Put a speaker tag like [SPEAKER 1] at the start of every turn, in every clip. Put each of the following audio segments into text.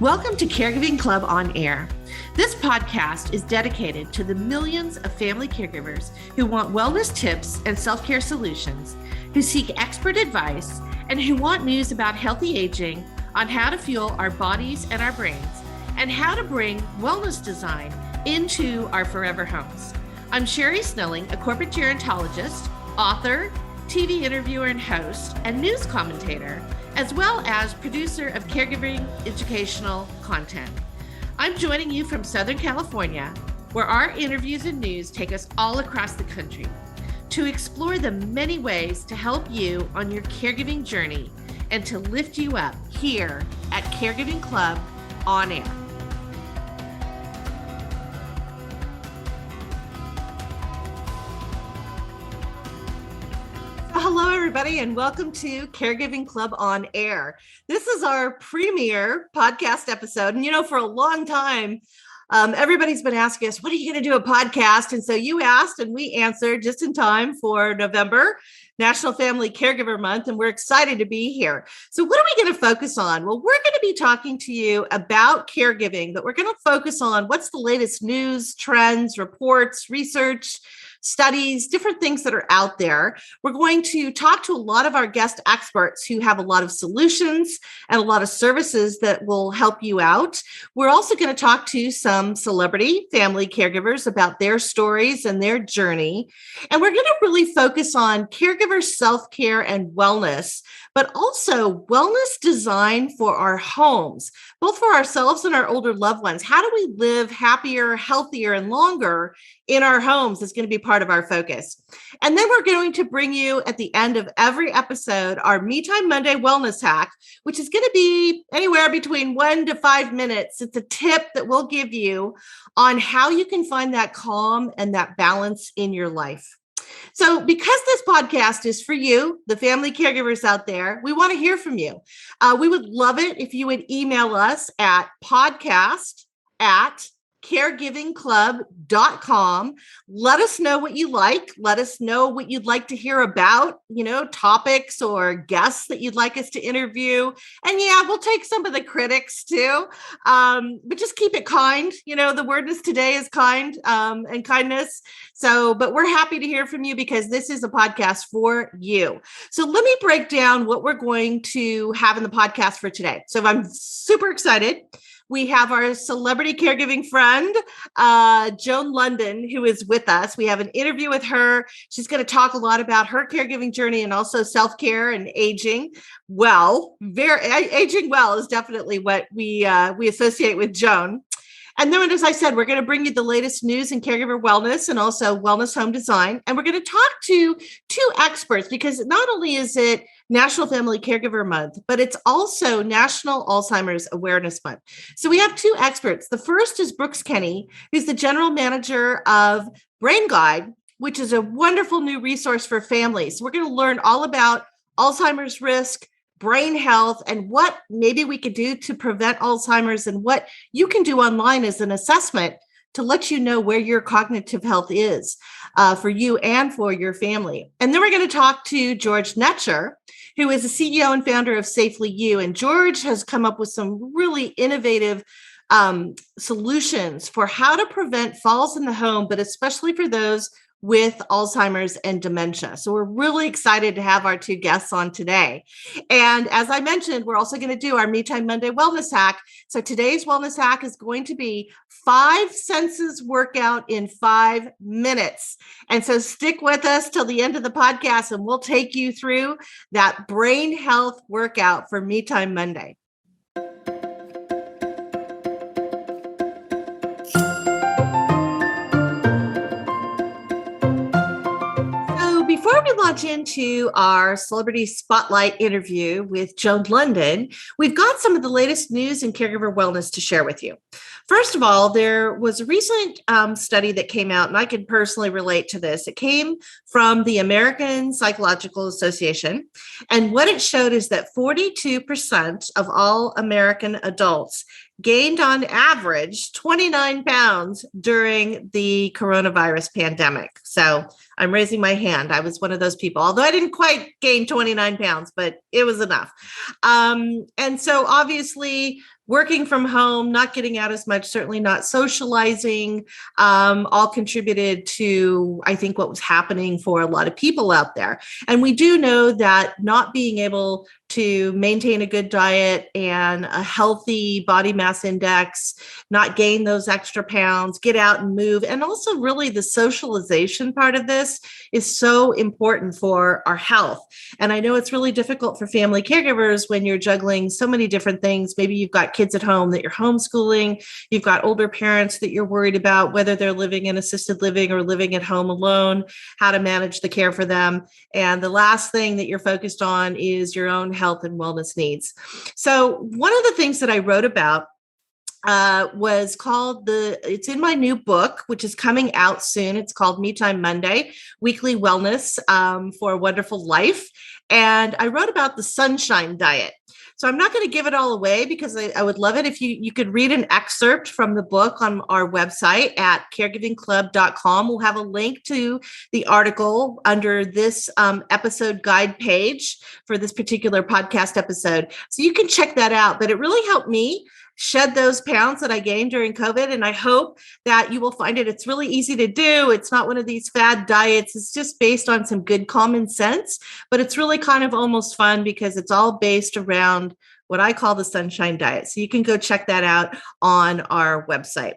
[SPEAKER 1] Welcome to Caregiving Club on Air. This podcast is dedicated to the millions of family caregivers who want wellness tips and self-care solutions, who seek expert advice, and who want news about healthy aging, on how to fuel our bodies and our brains, and how to bring wellness design into our forever homes. I'm Sherri, a corporate gerontologist, author, TV interviewer and host, and news commentator, as well as producer of caregiving educational content. I'm joining you from Southern California, where our interviews and news take us all across the country to explore the many ways to help you on your caregiving journey and to lift you up here at Caregiving Club on Air. Hello, everybody, and welcome to Caregiving Club on Air. This is our premiere podcast episode. And, for a long time, everybody's been asking us, when are you going to do a podcast? And so you asked and we answered just in time for November, National Family Caregiver Month, and we're excited to be here. So what are we going to focus on? Well, we're going to be talking to you about caregiving, but we're going to focus on what's the latest news, trends, reports, research, studies, different things that are out there. We're going to talk to a lot of our guest experts who have a lot of solutions and a lot of services that will help you out. We're also going to talk to some celebrity family caregivers about their stories and their journey. And we're going to really focus on caregiver self-care and wellness, but also wellness design for our homes, both for ourselves and our older loved ones. How do we live happier, healthier, and longer in our homes is going to be part of our focus. And then we're going to bring you at the end of every episode our Me Time Monday Wellness Hack, which is going to be anywhere between 1 to 5 minutes. It's a tip that we'll give you on how you can find that calm and that balance in your life. So because this podcast is for you, the family caregivers out there, we want to hear from you. We would love it if you would email us at podcast@caregivingclub.com. Let us know what you like. Let us know what you'd like to hear about, topics or guests that you'd like us to interview. And we'll take some of the critics too. But just keep it kind. The wordness today is kind and kindness. But we're happy to hear from you because this is a podcast for you. So let me break down what we're going to have in the podcast for today. So I'm super excited. We have our celebrity caregiving friend, Joan London, who is with us. We have an interview with her. She's going to talk a lot about her caregiving journey and also self-care and aging well. Aging well is definitely what we associate with Joan. And then, as I said, we're going to bring you the latest news in caregiver wellness and also wellness home design. And we're going to talk to two experts because not only is it National Family Caregiver Month, but it's also National Alzheimer's Awareness Month. So we have two experts. The first is Brooks Kenny, who's the general manager of Brain Guide, which is a wonderful new resource for families. We're going to learn all about Alzheimer's risk, brain health, and what maybe we could do to prevent Alzheimer's and what you can do online as an assessment to let you know where your cognitive health is for you and for your family. And then we're going to talk to George Netscher, who is the CEO and founder of SafelyYou. And George has come up with some really innovative solutions for how to prevent falls in the home, but especially for those with Alzheimer's and dementia. So we're really excited to have our two guests on today. And as I mentioned, we're also going to do our Me Time Monday Wellness Hack. So today's wellness hack is going to be 5 senses workout in 5 minutes. And so stick with us till the end of the podcast and we'll take you through that brain health workout for Me Time Monday. Before we launch into our celebrity spotlight interview with Joan London, we've got some of the latest news in caregiver wellness to share with you. First of all, there was a recent study that came out, and I can personally relate to this. It came from the American Psychological Association, and what it showed is that 42% of all American adults gained on average 29 pounds during the coronavirus pandemic. So I'm raising my hand. I was one of those people, although I didn't quite gain 29 pounds, but it was enough. And so obviously working from home, not getting out as much, certainly not socializing, all contributed to, I think, what was happening for a lot of people out there. And we do know that not being able to maintain a good diet and a healthy body mass index, not gain those extra pounds, get out and move, and also really the socialization part of this is so important for our health. And I know it's really difficult for family caregivers when you're juggling so many different things. Maybe you've got kids at home that you're homeschooling, you've got older parents that you're worried about whether they're living in assisted living or living at home alone, how to manage the care for them. And the last thing that you're focused on is your own health and wellness needs. So one of the things that I wrote about was called it's in my new book, which is coming out soon. It's called Me Time Monday, Weekly Wellness for a Wonderful Life. And I wrote about the sunshine diet. So I'm not going to give it all away because I would love it if you could read an excerpt from the book on our website at caregivingclub.com. We'll have a link to the article under this episode guide page for this particular podcast episode. So you can check that out. But it really helped me shed those pounds that I gained during COVID. And I hope that you will find it. It's really easy to do. It's not one of these fad diets. It's just based on some good common sense, but it's really kind of almost fun because it's all based around what I call the sunshine diet. So you can go check that out on our website.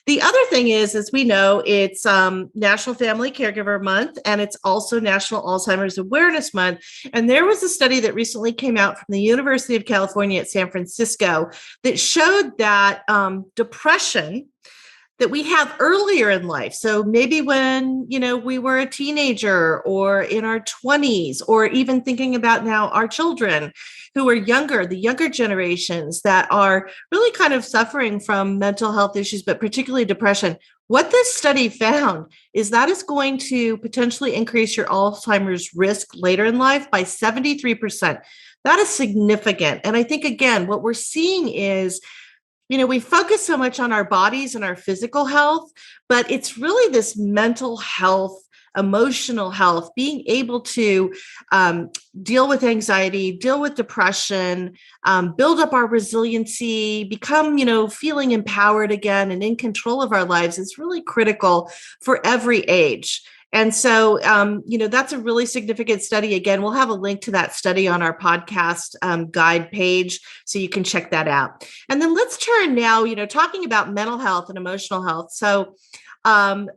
[SPEAKER 1] The other thing is, as we know, it's National Family Caregiver Month, and it's also National Alzheimer's Awareness Month. And there was a study that recently came out from the University of California at San Francisco that showed that depression that we have earlier in life. So maybe when, we were a teenager or in our 20s, or even thinking about now our children who are younger, the younger generations that are really kind of suffering from mental health issues, but particularly depression. What this study found is that is going to potentially increase your Alzheimer's risk later in life by 73%. That is significant. And I think, again, what we're seeing is, we focus so much on our bodies and our physical health, but it's really this mental health, emotional health, being able to deal with anxiety, deal with depression, build up our resiliency, become, feeling empowered again and in control of our lives is really critical for every age. And so, that's a really significant study. Again, we'll have a link to that study on our podcast guide page, so you can check that out. And then let's turn now, talking about mental health and emotional health. So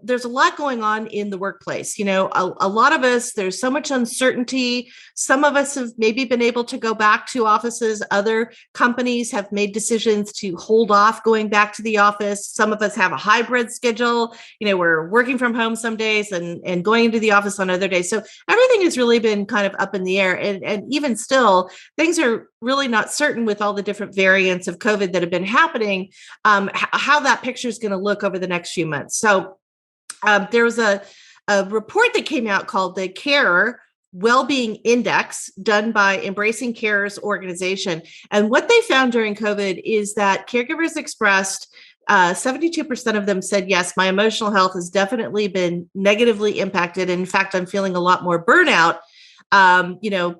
[SPEAKER 1] there's a lot going on in the workplace. A lot of us, there's so much uncertainty. Some of us have maybe been able to go back to offices. Other companies have made decisions to hold off going back to the office. Some of us have a hybrid schedule. We're working from home some days and going into the office on other days. So everything has really been kind of up in the air. And even still, things are really not certain with all the different variants of COVID that have been happening, how that picture is going to look over the next few months. So there was a report that came out called the Care Wellbeing Index done by Embracing Care's organization. And what they found during COVID is that caregivers expressed 72% of them said, yes, my emotional health has definitely been negatively impacted. In fact, I'm feeling a lot more burnout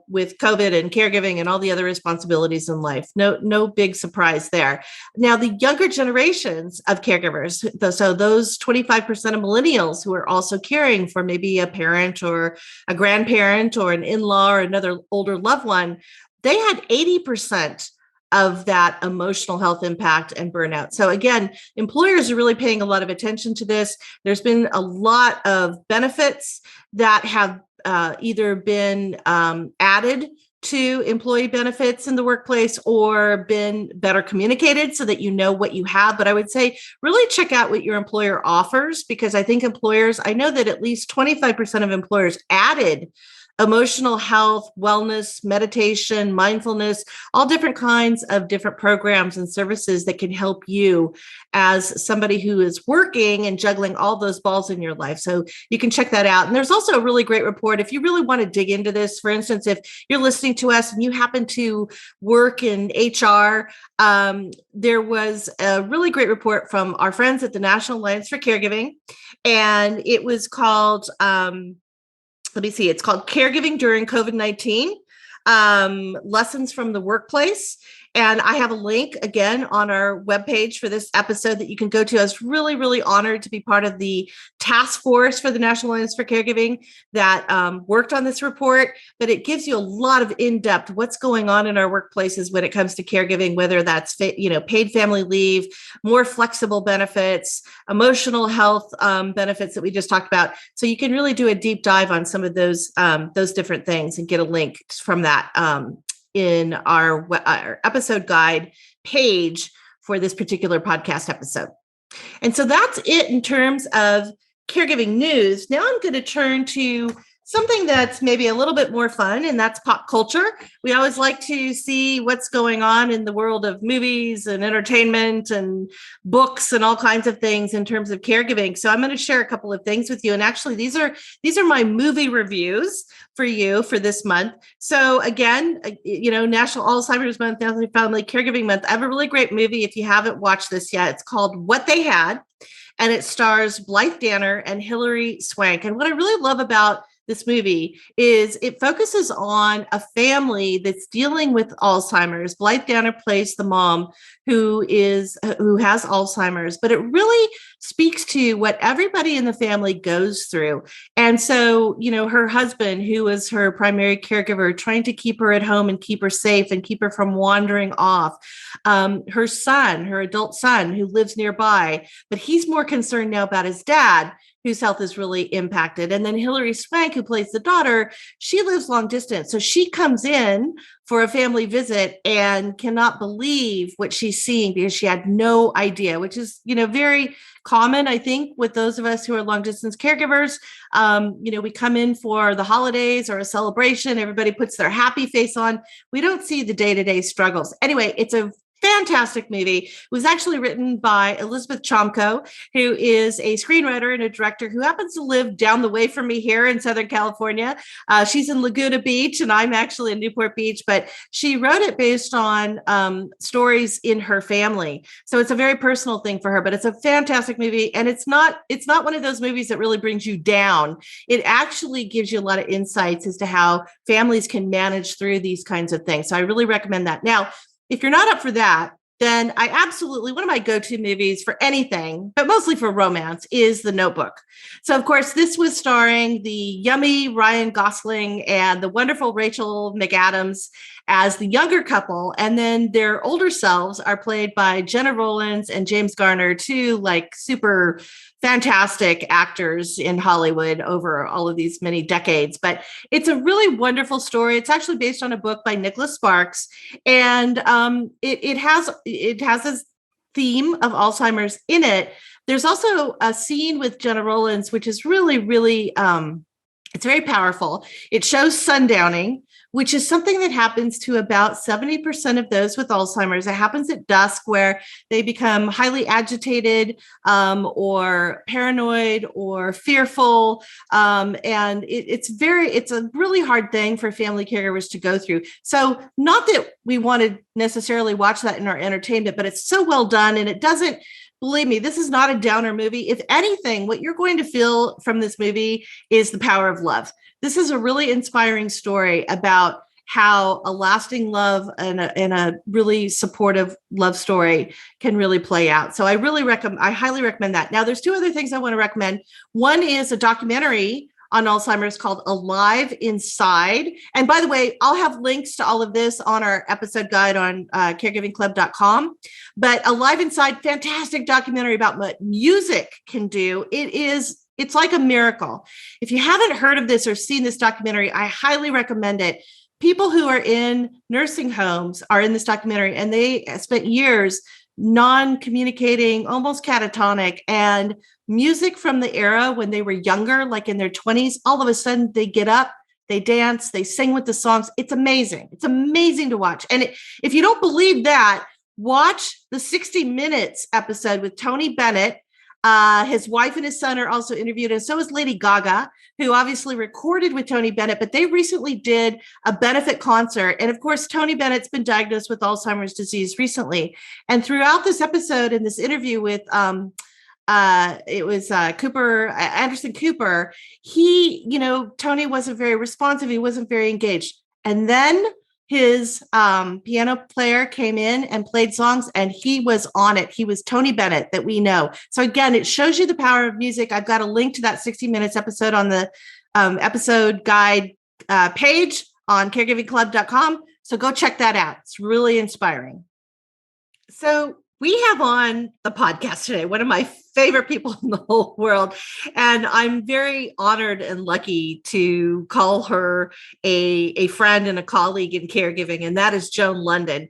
[SPEAKER 1] with COVID and caregiving and all the other responsibilities in life. No big surprise there. Now, the younger generations of caregivers, so those 25% of millennials who are also caring for maybe a parent or a grandparent or an in-law or another older loved one, they had 80% of that emotional health impact and burnout. So again, employers are really paying a lot of attention to this. There's been a lot of benefits that have either been added to employee benefits in the workplace or been better communicated so that you know what you have. But I would say really check out what your employer offers, because I think I know that at least 25% of employers added emotional health, wellness, meditation, mindfulness, all different kinds of different programs and services that can help you as somebody who is working and juggling all those balls in your life. So you can check that out. And there's also a really great report. If you really want to dig into this, for instance, if you're listening to us and you happen to work in HR, there was a really great report from our friends at the National Alliance for Caregiving. And it was called, it's called Caregiving During COVID-19, Lessons from the Workplace. And I have a link again on our webpage for this episode that you can go to. I was really, really honored to be part of the task force for the National Alliance for Caregiving that worked on this report, but it gives you a lot of in-depth what's going on in our workplaces when it comes to caregiving, whether that's paid family leave, more flexible benefits, emotional health benefits that we just talked about. So you can really do a deep dive on some of those different things and get a link from that in our episode guide page for this particular podcast episode. And so that's it in terms of caregiving news. Now I'm going to turn to something that's maybe a little bit more fun, and that's pop culture. We always like to see what's going on in the world of movies and entertainment and books and all kinds of things in terms of caregiving. So I'm going to share a couple of things with you. And actually, these are my movie reviews for you for this month. So again, National Alzheimer's Month, National Family Caregiving Month. I have a really great movie. If you haven't watched this yet, it's called What They Had, and it stars Blythe Danner and Hilary Swank. And what I really love about this movie is it focuses on a family that's dealing with Alzheimer's. Blythe Danner plays the mom who has Alzheimer's, but it really speaks to what everybody in the family goes through. And so, her husband, who is her primary caregiver, trying to keep her at home and keep her safe and keep her from wandering off. Her son, her adult son, who lives nearby, but he's more concerned now about his dad, whose health is really impacted. And then Hilary Swank, who plays the daughter, she lives long distance. So she comes in for a family visit and cannot believe what she's seeing because she had no idea, which is, very common, I think, with those of us who are long distance caregivers. We come in for the holidays or a celebration. Everybody puts their happy face on. We don't see the day-to-day struggles. Anyway, it's a fantastic movie. It was actually written by Elizabeth Chomko, who is a screenwriter and a director who happens to live down the way from me here in Southern California. She's in Laguna Beach, and I'm actually in Newport Beach, but she wrote it based on stories in her family. So it's a very personal thing for her, but it's a fantastic movie. And it's not one of those movies that really brings you down. It actually gives you a lot of insights as to how families can manage through these kinds of things. So I really recommend that. Now, if you're not up for that, then one of my go-to movies for anything, but mostly for romance, is The Notebook. So, of course, this was starring the yummy Ryan Gosling and the wonderful Rachel McAdams as the younger couple. And then their older selves are played by Jenna Rollins and James Garner, two super fantastic actors in Hollywood over all of these many decades. But it's a really wonderful story. It's actually based on a book by Nicholas Sparks. And it has this theme of Alzheimer's in it. There's also a scene with Jenna Rollins, which is really, really, it's very powerful. It shows sundowning, which is something that happens to about 70% of those with Alzheimer's. It happens at dusk, where they become highly agitated or paranoid or fearful. And it's a really hard thing for family caregivers to go through. So not that we want to necessarily watch that in our entertainment, but it's so well done. And it doesn't, believe me, this is not a downer movie. If anything, what you're going to feel from this movie is the power of love. This is a really inspiring story about how a lasting love and a really supportive love story can really play out. So I highly recommend that. Now, there's two other things I want to recommend. One is a documentary on Alzheimer's called Alive Inside. And by the way, I'll have links to all of this on our episode guide on caregivingclub.com. But Alive Inside, fantastic documentary about what music can do. It's like a miracle. If you haven't heard of this or seen this documentary, I highly recommend it. People who are in nursing homes are in this documentary, and they spent years non-communicating, almost catatonic, and music from the era when they were younger, like in their 20s, all of a sudden they get up, they dance, they sing with the songs. It's amazing. It's amazing to watch. And if you don't believe that, watch the 60 Minutes episode with Tony Bennett. His wife and his son are also interviewed, and so is Lady Gaga, who obviously recorded with Tony Bennett, but they recently did a benefit concert. And of course, Tony Bennett's been diagnosed with Alzheimer's disease recently. And throughout this episode and this interview with Anderson Cooper, Tony wasn't very responsive. He wasn't very engaged. And then his piano player came in and played songs, and he was on it. He was Tony Bennett that we know. So again, it shows you the power of music. I've got a link to that 60 Minutes episode on the episode guide page on caregivingclub.com. So go check that out. It's really inspiring. So we have on the podcast today one of my favorite people in the whole world. And I'm very honored and lucky to call her a friend and a colleague in caregiving. And that is Joan London,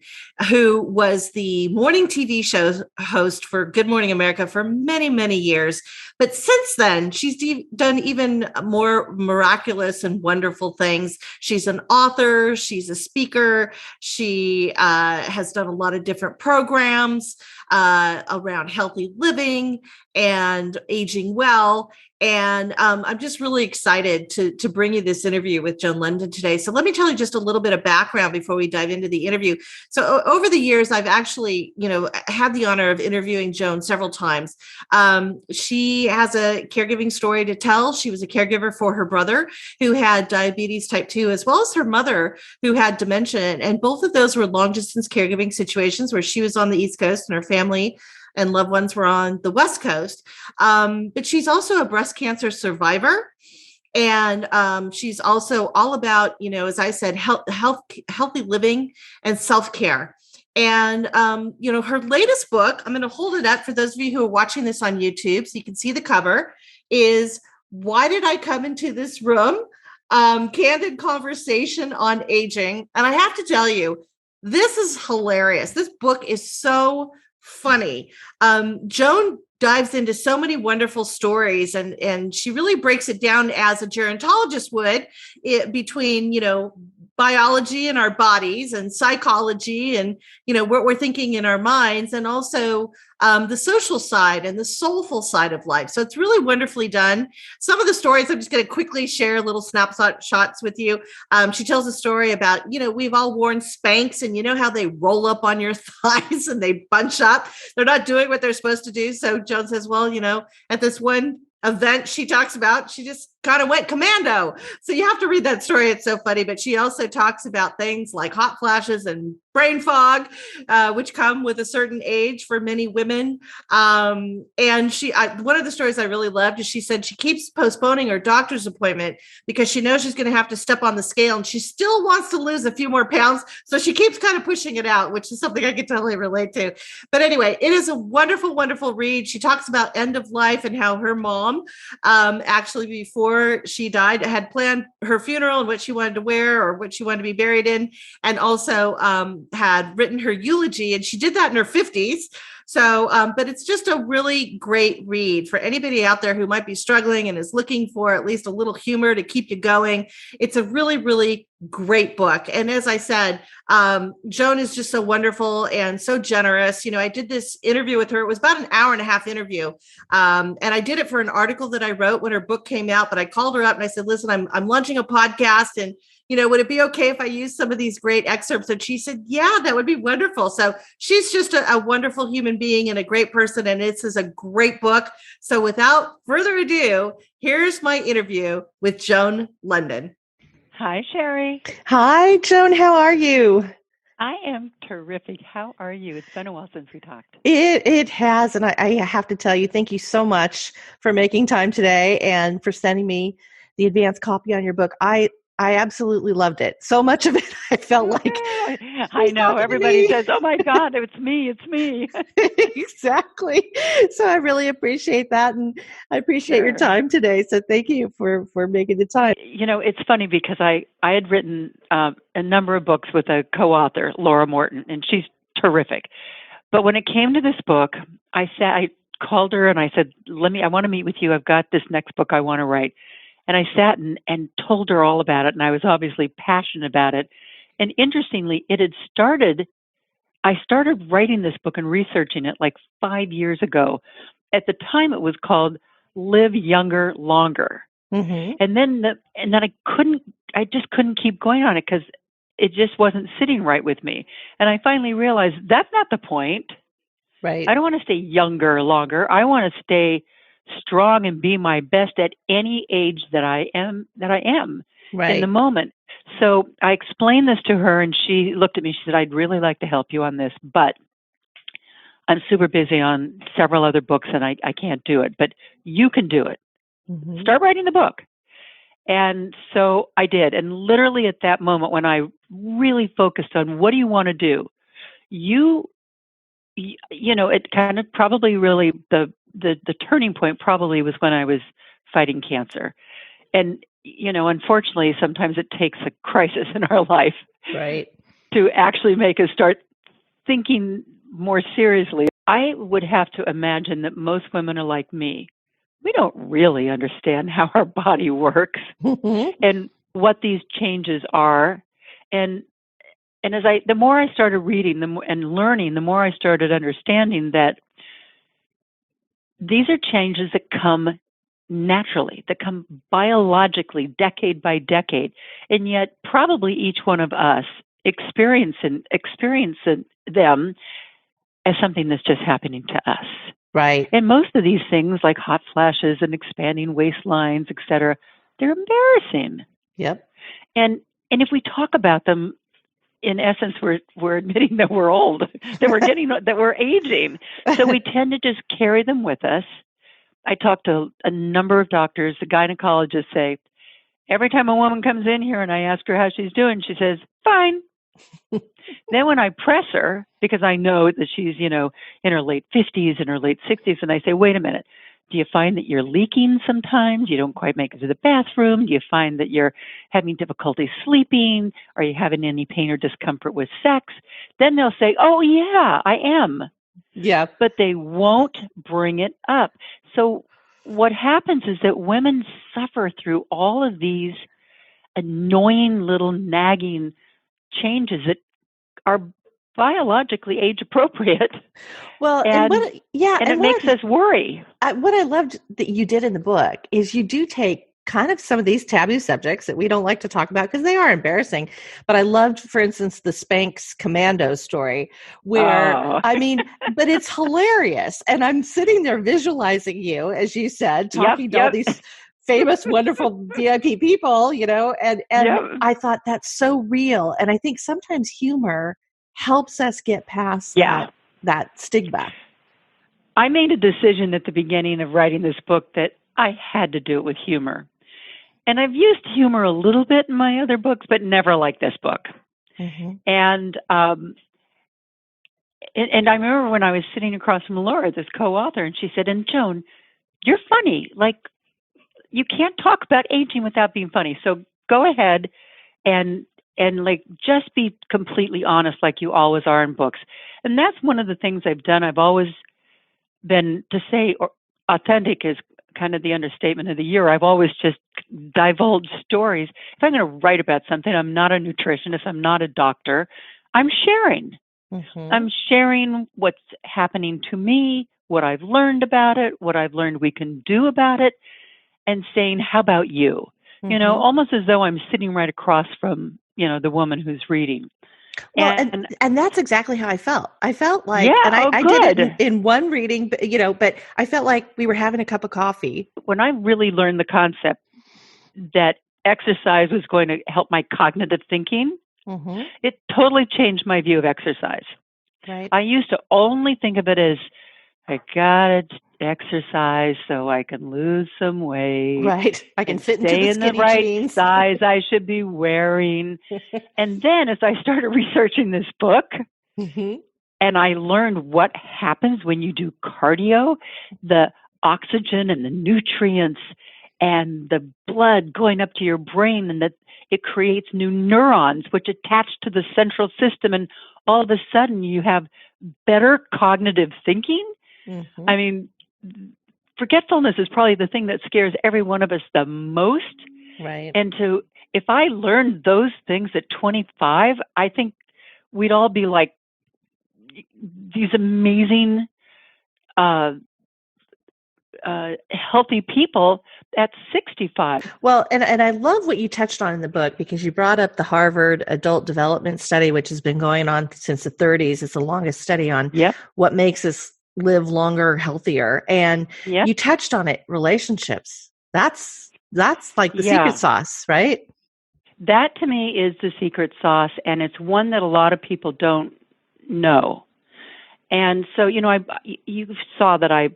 [SPEAKER 1] who was the morning TV show host for Good Morning America for many, many years. But since then, she's done even more miraculous and wonderful things. She's an author. She's a speaker. She has done a lot of different programs around healthy living and aging well. And I'm just really excited to bring you this interview with Joan London today. So let me tell you just a little bit of background before we dive into the interview. So over the years, I've actually, had the honor of interviewing Joan several times. She has a caregiving story to tell. She was a caregiver for her brother who had diabetes type 2, as well as her mother who had dementia. And both of those were long distance caregiving situations where she was on the East Coast and her family and loved ones were on the West Coast. But she's also a breast cancer survivor. And she's also all about, as I said, healthy living and self-care. And, her latest book, I'm going to hold it up for those of you who are watching this on YouTube so you can see the cover, is Why Did I Come Into This Room? Candid Conversation on Aging. And I have to tell you, this is hilarious. This book is so funny. Joan dives into so many wonderful stories, and she really breaks it down as a gerontologist would, between, biology in our bodies and psychology and, what we're thinking in our minds, and also the social side and the soulful side of life. So it's really wonderfully done. Some of the stories, I'm just going to quickly share little snapshot shots with you. She tells a story about, we've all worn Spanx, and you know how they roll up on your thighs and they bunch up. They're not doing what they're supposed to do. So Joan says, well, at this one event she talks about, she just kind of went commando. So you have to read that story. It's so funny. But she also talks about things like hot flashes and brain fog, which come with a certain age for many women. And one of the stories I really loved is she said she keeps postponing her doctor's appointment because she knows she's going to have to step on the scale, and she still wants to lose a few more pounds. So she keeps kind of pushing it out, which is something I can totally relate to. But anyway, it is a wonderful, wonderful read. She talks about end of life and how her mom, actually before she died, had planned her funeral and what she wanted to wear or what she wanted to be buried in, and also had written her eulogy, and she did that in her 50s. So, but it's just a really great read for anybody out there who might be struggling and is looking for at least a little humor to keep you going. It's a really, really great book. And as I said, Joan is just so wonderful and so generous. I did this interview with her. It was about an hour and a half interview. And I did it for an article that I wrote when her book came out, but I called her up and I said, listen, I'm launching a podcast, and would it be okay if I use some of these great excerpts? And she said, yeah, that would be wonderful. So she's just a wonderful human being and a great person. And this is a great book. So without further ado, here's my interview with Joan London.
[SPEAKER 2] Hi, Sherri.
[SPEAKER 3] Hi, Joan. How are you?
[SPEAKER 2] I am terrific. How are you? It's been a while since we talked.
[SPEAKER 3] It has. And I have to tell you, thank you so much for making time today and for sending me the advanced copy on your book. I absolutely loved it. So much of it, I felt like.
[SPEAKER 2] I know. Everybody says, oh my God, it's me. It's me.
[SPEAKER 3] Exactly. So I really appreciate that. And I appreciate your time today. So thank you for making the time.
[SPEAKER 2] It's funny because I had written a number of books with a co-author, Laura Morton, and she's terrific. But when it came to this book, I called her and I said, I want to meet with you. I've got this next book I want to write. And I sat and told her all about it, and I was obviously passionate about it. And interestingly, I started writing this book and researching it like 5 years ago. At the time, it was called Live Younger, Longer. Mm-hmm. And then I just couldn't keep going on it because it just wasn't sitting right with me. And I finally realized that's not the point.
[SPEAKER 3] Right.
[SPEAKER 2] I don't want to stay younger, longer. I want to stay strong and be my best at any age that I am right in the moment. so I explained this to her, and she looked at me. She said, I'd really like to help you on this, but I'm super busy on several other books, and I can't do it. But you can do it. Mm-hmm. Start writing the book. And so I did. And literally at that moment, when I really focused on what do you want to do, it kind of probably really the turning point probably was when I was fighting cancer. And, unfortunately, sometimes it takes a crisis in our life to actually make us start thinking more seriously. I would have to imagine that most women are like me. We don't really understand how our body works and what these changes are. And the more I started reading and learning, the more I started understanding that these are changes that come naturally, that come biologically, decade by decade. And yet probably each one of us experiencing them as something that's just happening to us.
[SPEAKER 3] Right.
[SPEAKER 2] And most of these things, like hot flashes and expanding waistlines, et cetera, they're embarrassing.
[SPEAKER 3] Yep.
[SPEAKER 2] And if we talk about them, in essence, we're admitting that we're old, that we're aging. So we tend to just carry them with us. I talk to a number of doctors. The gynecologists say, every time a woman comes in here and I ask her how she's doing, she says, fine. Then when I press her, because I know that she's, in her late 50s and her late 60s, and I say, wait a minute, do you find that you're leaking sometimes? You don't quite make it to the bathroom? Do you find that you're having difficulty sleeping? Are you having any pain or discomfort with sex? Then they'll say, oh, yeah, I am.
[SPEAKER 3] Yeah.
[SPEAKER 2] But they won't bring it up. So what happens is that women suffer through all of these annoying little nagging changes that are biologically age appropriate.
[SPEAKER 3] Well,
[SPEAKER 2] and it makes us worry.
[SPEAKER 3] What I loved that you did in the book is you do take kind of some of these taboo subjects that we don't like to talk about because they are embarrassing. But I loved, for instance, the Spanx Commando story where, but it's hilarious. And I'm sitting there visualizing you, as you said, talking to all these famous, wonderful VIP people, and I thought that's so real. And I think sometimes humor helps us get past that stigma.
[SPEAKER 2] I made a decision at the beginning of writing this book that I had to do it with humor. And I've used humor a little bit in my other books, but never like this book. Mm-hmm. And I remember when I was sitting across from Laura, this co-author, and she said, and Joan, you're funny. Like, you can't talk about aging without being funny. So go ahead and like just be completely honest like you always are in books. And that's one of the things I've done. I've always been, to say authentic is kind of the understatement of the year. I've always just divulged stories. If I'm going to write about something, I'm not a nutritionist, I'm not a doctor, I'm sharing. Mm-hmm. I'm sharing what's happening to me, what I've learned about it, what I've learned we can do about it, and saying, how about you? Mm-hmm. Almost as though I'm sitting right across from, the woman who's reading.
[SPEAKER 3] Well, and that's exactly how I felt. I felt like, I did it in one reading, but I felt like we were having a cup of coffee.
[SPEAKER 2] When I really learned the concept that exercise was going to help my cognitive thinking, mm-hmm. it totally changed my view of exercise.
[SPEAKER 3] Right.
[SPEAKER 2] I used to only think of it as, I gotta exercise so I can lose some weight.
[SPEAKER 3] Right. I can fit into
[SPEAKER 2] stay
[SPEAKER 3] the
[SPEAKER 2] in the right jeans. Size I should be wearing. And then as I started researching this book, mm-hmm. and I learned what happens when you do cardio, the oxygen and the nutrients and the blood going up to your brain, and that it creates new neurons which attach to the central system, and all of a sudden you have better cognitive thinking. Mm-hmm. I mean, forgetfulness is probably the thing that scares every one of us the most.
[SPEAKER 3] Right.
[SPEAKER 2] And if I learned those things at 25, I think we'd all be like these amazing, healthy people at 65.
[SPEAKER 3] Well, and I love what you touched on in the book, because you brought up the Harvard Adult Development Study, which has been going on since the 30s. It's the longest study on what makes us live longer, healthier. And you touched on it, relationships. That's like the secret sauce, right?
[SPEAKER 2] That to me is the secret sauce, and it's one that a lot of people don't know. And so, you saw that I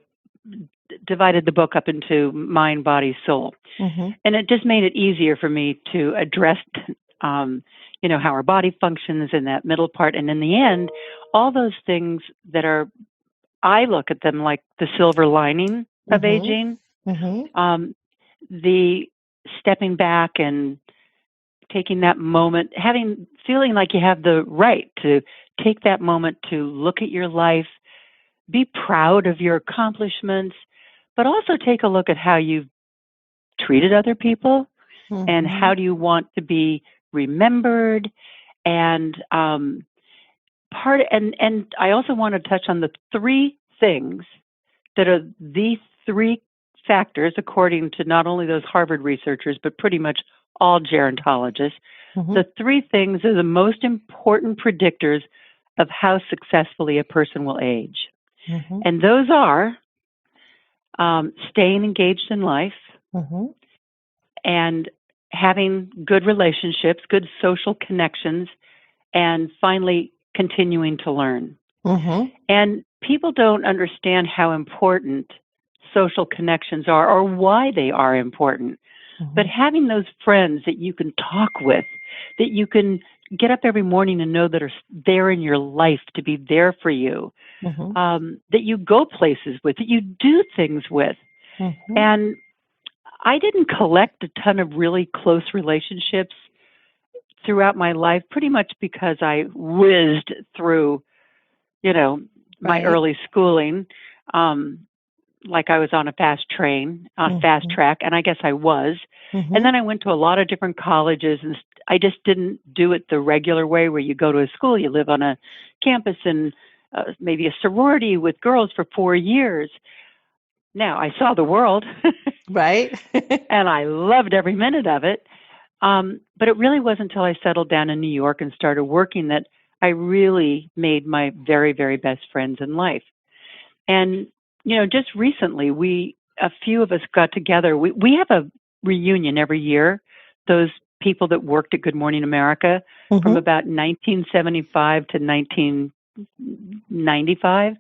[SPEAKER 2] divided the book up into mind, body, soul. Mm-hmm. And it just made it easier for me to address, how our body functions in that middle part. And in the end, all those things that I look at them like the silver lining of aging, the stepping back and taking that moment, feeling like you have the right to take that moment to look at your life, be proud of your accomplishments, but also take a look at how you've treated other people and how do you want to be remembered. And and I also want to touch on the three things that are the three factors, according to not only those Harvard researchers, but pretty much all gerontologists. The three things are the most important predictors of how successfully a person will age. And those are staying engaged in life and having good relationships, good social connections, and finally continuing to learn. And people don't understand how important social connections are or why they are important. But having those friends that you can talk with, that you can get up every morning and know that are there in your life to be there for you, that you go places with, that you do things with. And I didn't collect a ton of really close relationships throughout my life, pretty much because I whizzed through, my early schooling, like I was on a fast track, and I guess I was. And then I went to a lot of different colleges, and I just didn't do it the regular way where you go to a school, you live on a campus and maybe a sorority with girls for 4 years. Now, I saw the world.
[SPEAKER 3] Right.
[SPEAKER 2] And I loved every minute of it. But it really wasn't until I settled down in New York and started working that I really made my very, very best friends in life. And, just recently, a few of us got together. We have a reunion every year, those people that worked at Good Morning America from about 1975 to 1995.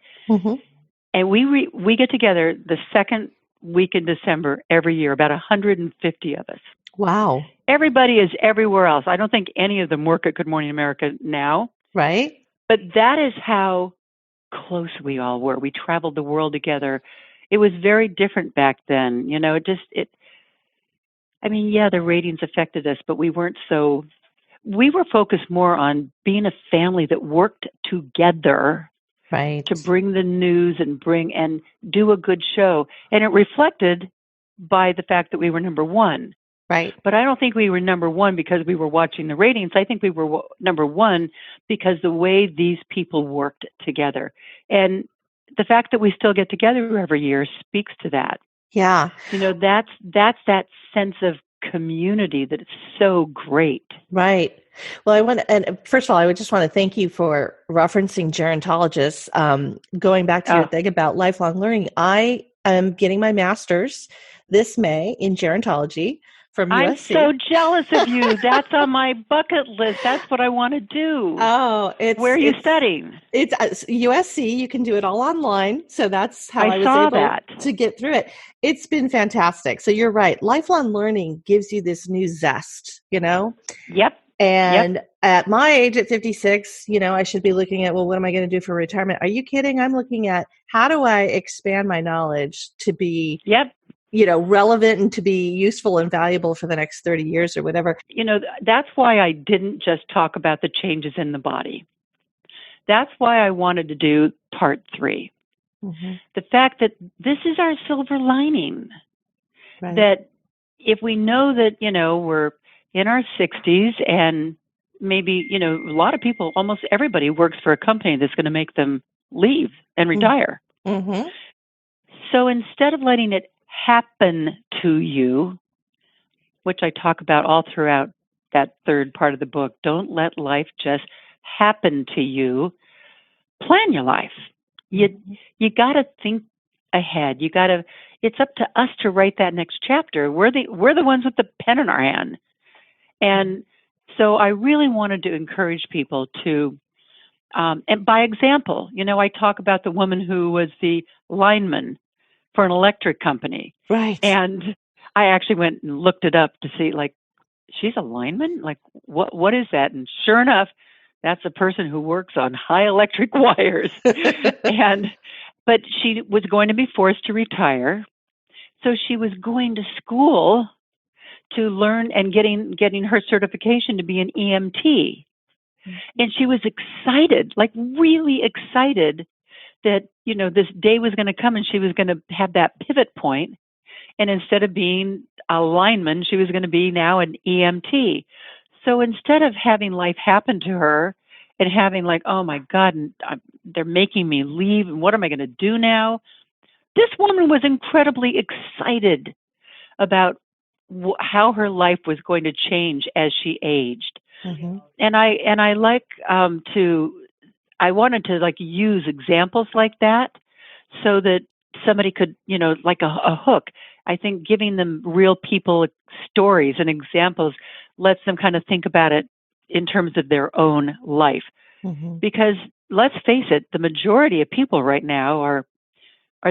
[SPEAKER 2] And we get together the second week in December every year, about 150 of us.
[SPEAKER 3] Wow.
[SPEAKER 2] Everybody is everywhere else. I don't think any of them work at Good Morning America now.
[SPEAKER 3] Right.
[SPEAKER 2] But that is how close we all were. We traveled the world together. It was very different back then. The ratings affected us, but we were focused more on being a family that worked together. Right. To bring the news and do a good show. And it reflected by the fact that we were number one. Right. But I don't think we were number one because we were watching the ratings. I think we were number one because the way these people worked together. And the fact that we still get together every year speaks to that. Yeah. That's that sense of community that is so great. Right.
[SPEAKER 3] Well, first of all, I just want to thank you for referencing gerontologists. Going back to your thing about lifelong learning, I am getting my master's this May in gerontology from USC.
[SPEAKER 2] I'm so jealous of you. That's on my bucket list. That's what I want to do.
[SPEAKER 3] Oh,
[SPEAKER 2] where are you studying?
[SPEAKER 3] It's USC. You can do it all online. So that's how I was able to get through it. It's been fantastic. So you're right. Lifelong learning gives you this new zest,
[SPEAKER 2] Yep.
[SPEAKER 3] And at my age, at 56, I should be looking at, well, what am I going to do for retirement? Are you kidding? I'm looking at how do I expand my knowledge to be relevant and to be useful and valuable for the next 30 years or whatever.
[SPEAKER 2] That's why I didn't just talk about the changes in the body. That's why I wanted to do part 3. The fact that this is our silver lining. Right. That if we know that, we're in our 60s and maybe, a lot of people, almost everybody works for a company that's going to make them leave and retire. So instead of letting it happen to you, which I talk about all throughout that third part of the book, don't let life just happen to you. Plan your life. You got to think ahead. It's up to us to write that next chapter. We're the ones with the pen in our hand. And so I really wanted to encourage people to, and by example, I talk about the woman who was the lineman for an electric company.
[SPEAKER 3] Right.
[SPEAKER 2] And I actually went and looked it up to see, like, she's a lineman? Like, what is that? And sure enough, that's a person who works on high electric wires. But she was going to be forced to retire. So she was going to school to learn and getting her certification to be an EMT. And she was excited, like really excited that, this day was going to come and she was going to have that pivot point. And instead of being a lineman, she was going to be now an EMT. So instead of having life happen to her and having like, oh my God, they're making me leave, and what am I going to do now? This woman was incredibly excited about how her life was going to change as she aged.
[SPEAKER 3] Mm-hmm.
[SPEAKER 2] And I like I wanted to like use examples like that so that somebody could, like a hook. I think giving them real people stories and examples lets them kind of think about it in terms of their own life.
[SPEAKER 3] Mm-hmm.
[SPEAKER 2] Because let's face it, the majority of people right now are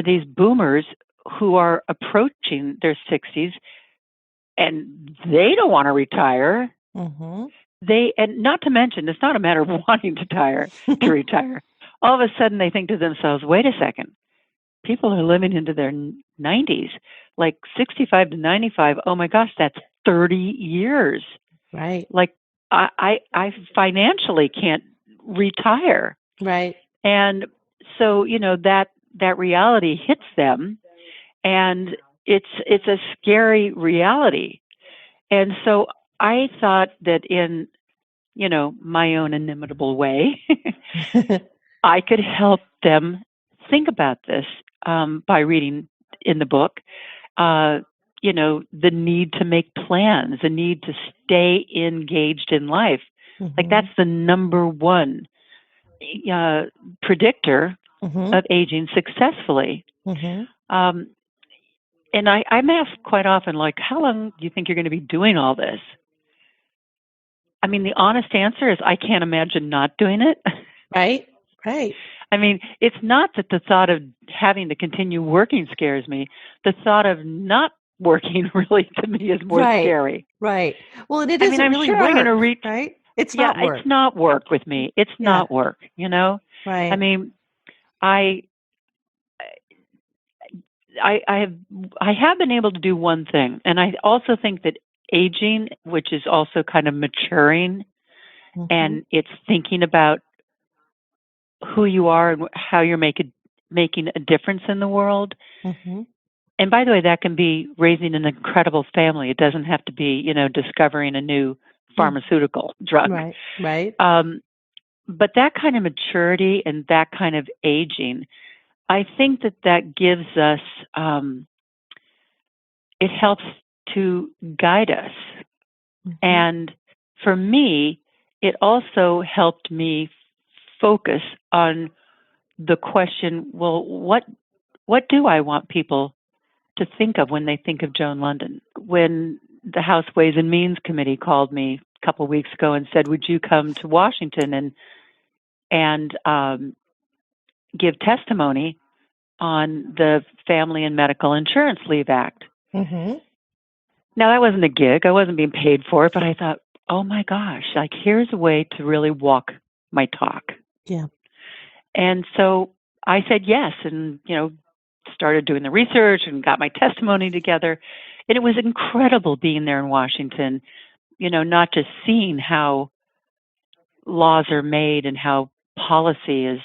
[SPEAKER 2] these boomers who are approaching their 60s and they don't want to retire.
[SPEAKER 3] Mm-hmm.
[SPEAKER 2] And not to mention, it's not a matter of wanting to retire. All of a sudden they think to themselves, wait a second, people are living into their 90s, like 65 to 95. Oh my gosh, that's 30 years.
[SPEAKER 3] Right.
[SPEAKER 2] Like I financially can't retire.
[SPEAKER 3] Right.
[SPEAKER 2] And so, that reality hits them, and it's a scary reality. And so I thought that in, my own inimitable way, I could help them think about this by reading in the book, the need to make plans, the need to stay engaged in life.
[SPEAKER 3] Mm-hmm.
[SPEAKER 2] Like that's the number one predictor
[SPEAKER 3] mm-hmm.
[SPEAKER 2] of aging successfully.
[SPEAKER 3] Mm-hmm.
[SPEAKER 2] And I'm asked quite often, like, how long do you think you're going to be doing all this? I mean, the honest answer is I can't imagine not doing it.
[SPEAKER 3] Right, right.
[SPEAKER 2] I mean, it's not that the thought of having to continue working scares me. The thought of not working really, to me, is more scary.
[SPEAKER 3] Right. Well, and it isn't
[SPEAKER 2] I'm
[SPEAKER 3] really
[SPEAKER 2] sure
[SPEAKER 3] work,
[SPEAKER 2] I'm going to reach.
[SPEAKER 3] Right? It's not work.
[SPEAKER 2] It's not work with me. It's not work,
[SPEAKER 3] Right.
[SPEAKER 2] I mean, I have been able to do one thing, and I also think that aging, which is also kind of maturing,
[SPEAKER 3] mm-hmm.
[SPEAKER 2] and it's thinking about who you are and how you're making a difference in the world.
[SPEAKER 3] Mm-hmm.
[SPEAKER 2] And by the way, that can be raising an incredible family. It doesn't have to be, discovering a new pharmaceutical drug.
[SPEAKER 3] Right, right.
[SPEAKER 2] But that kind of maturity and that kind of aging, I think that gives us, it helps to guide us. Mm-hmm. And for me, it also helped me focus on the question, well, what do I want people to think of when they think of Joan London? When the House Ways and Means Committee called me a couple of weeks ago and said, would you come to Washington and give testimony on the Family and Medical Insurance Leave Act?
[SPEAKER 3] Mm-hmm.
[SPEAKER 2] Now, that wasn't a gig. I wasn't being paid for it, but I thought, oh my gosh, like here's a way to really walk my talk.
[SPEAKER 3] Yeah.
[SPEAKER 2] And so I said yes, and, started doing the research and got my testimony together. And it was incredible being there in Washington, not just seeing how laws are made and how policy is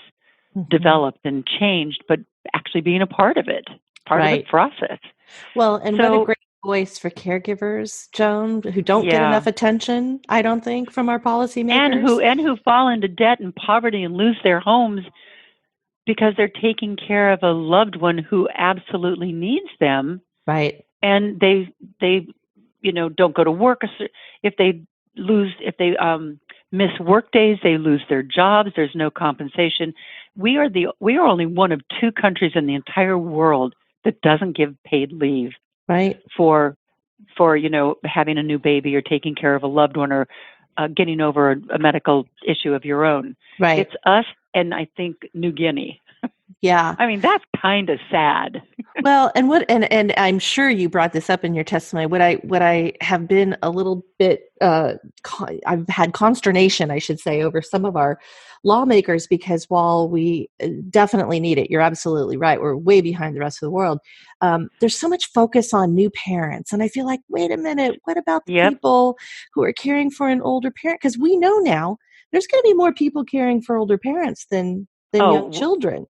[SPEAKER 2] mm-hmm. developed and changed, but actually being a part of it, part of the process.
[SPEAKER 3] Well, and what a great voice for caregivers, Joan, who don't get enough attention, I don't think, from our policymakers.
[SPEAKER 2] And who fall into debt and poverty and lose their homes because they're taking care of a loved one who absolutely needs them.
[SPEAKER 3] Right.
[SPEAKER 2] And they don't go to work. If they miss work days, they lose their jobs. There's no compensation. We are only one of two countries in the entire world that doesn't give paid leave
[SPEAKER 3] right.
[SPEAKER 2] for for, having a new baby or taking care of a loved one or getting over a medical issue of your own.
[SPEAKER 3] Right.
[SPEAKER 2] It's us and I think New Guinea.
[SPEAKER 3] Yeah.
[SPEAKER 2] I mean, that's kind of sad.
[SPEAKER 3] Well, and I'm sure you brought this up in your testimony. What I have been a little bit, I've had consternation, I should say, over some of our lawmakers, because while we definitely need it, you're absolutely right, we're way behind the rest of the world. There's so much focus on new parents, and I feel like, wait a minute, what about the people who are caring for an older parent? Because we know now there's going to be more people caring for older parents than young children.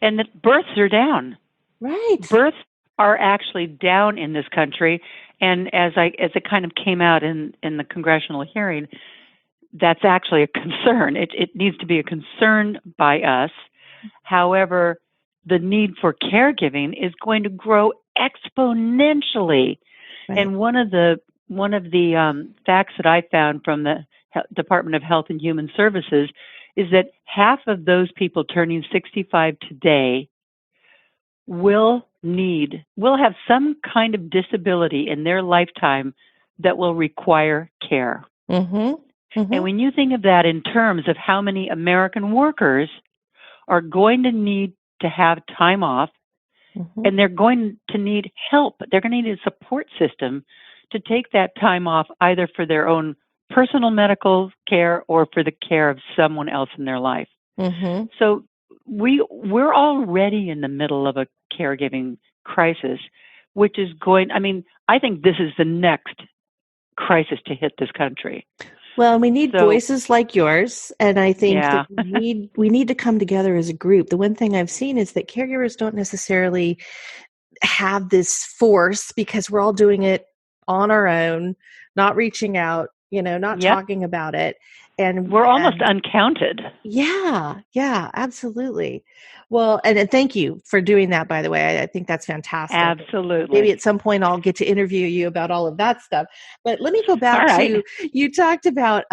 [SPEAKER 2] And the births are down.
[SPEAKER 3] Right.
[SPEAKER 2] Births are actually down in this country. And as it kind of came out in the congressional hearing, that's actually a concern. It needs to be a concern by us. However, the need for caregiving is going to grow exponentially. Right. And one of the facts that I found from the Department of Health and Human Services is that half of those people turning 65 today will have some kind of disability in their lifetime that will require care. Mm-hmm. Mm-hmm. And when you think of that in terms of how many American workers are going to need to have time off, mm-hmm. and they're going to need help, they're going to need a support system to take that time off either for their own personal medical care or for the care of someone else in their life. Mm-hmm. So we're already in the middle of a caregiving crisis, which is I think this is the next crisis to hit this country.
[SPEAKER 3] Well, and we need voices like yours, and I think that we need to come together as a group. The one thing I've seen is that caregivers don't necessarily have this force because we're all doing it on our own, not reaching out, not talking about it. And
[SPEAKER 2] we're almost uncounted.
[SPEAKER 3] Yeah, absolutely. Well, and thank you for doing that, by the way. I think that's fantastic.
[SPEAKER 2] Absolutely.
[SPEAKER 3] Maybe at some point I'll get to interview you about all of that stuff. But let me go back to, you talked about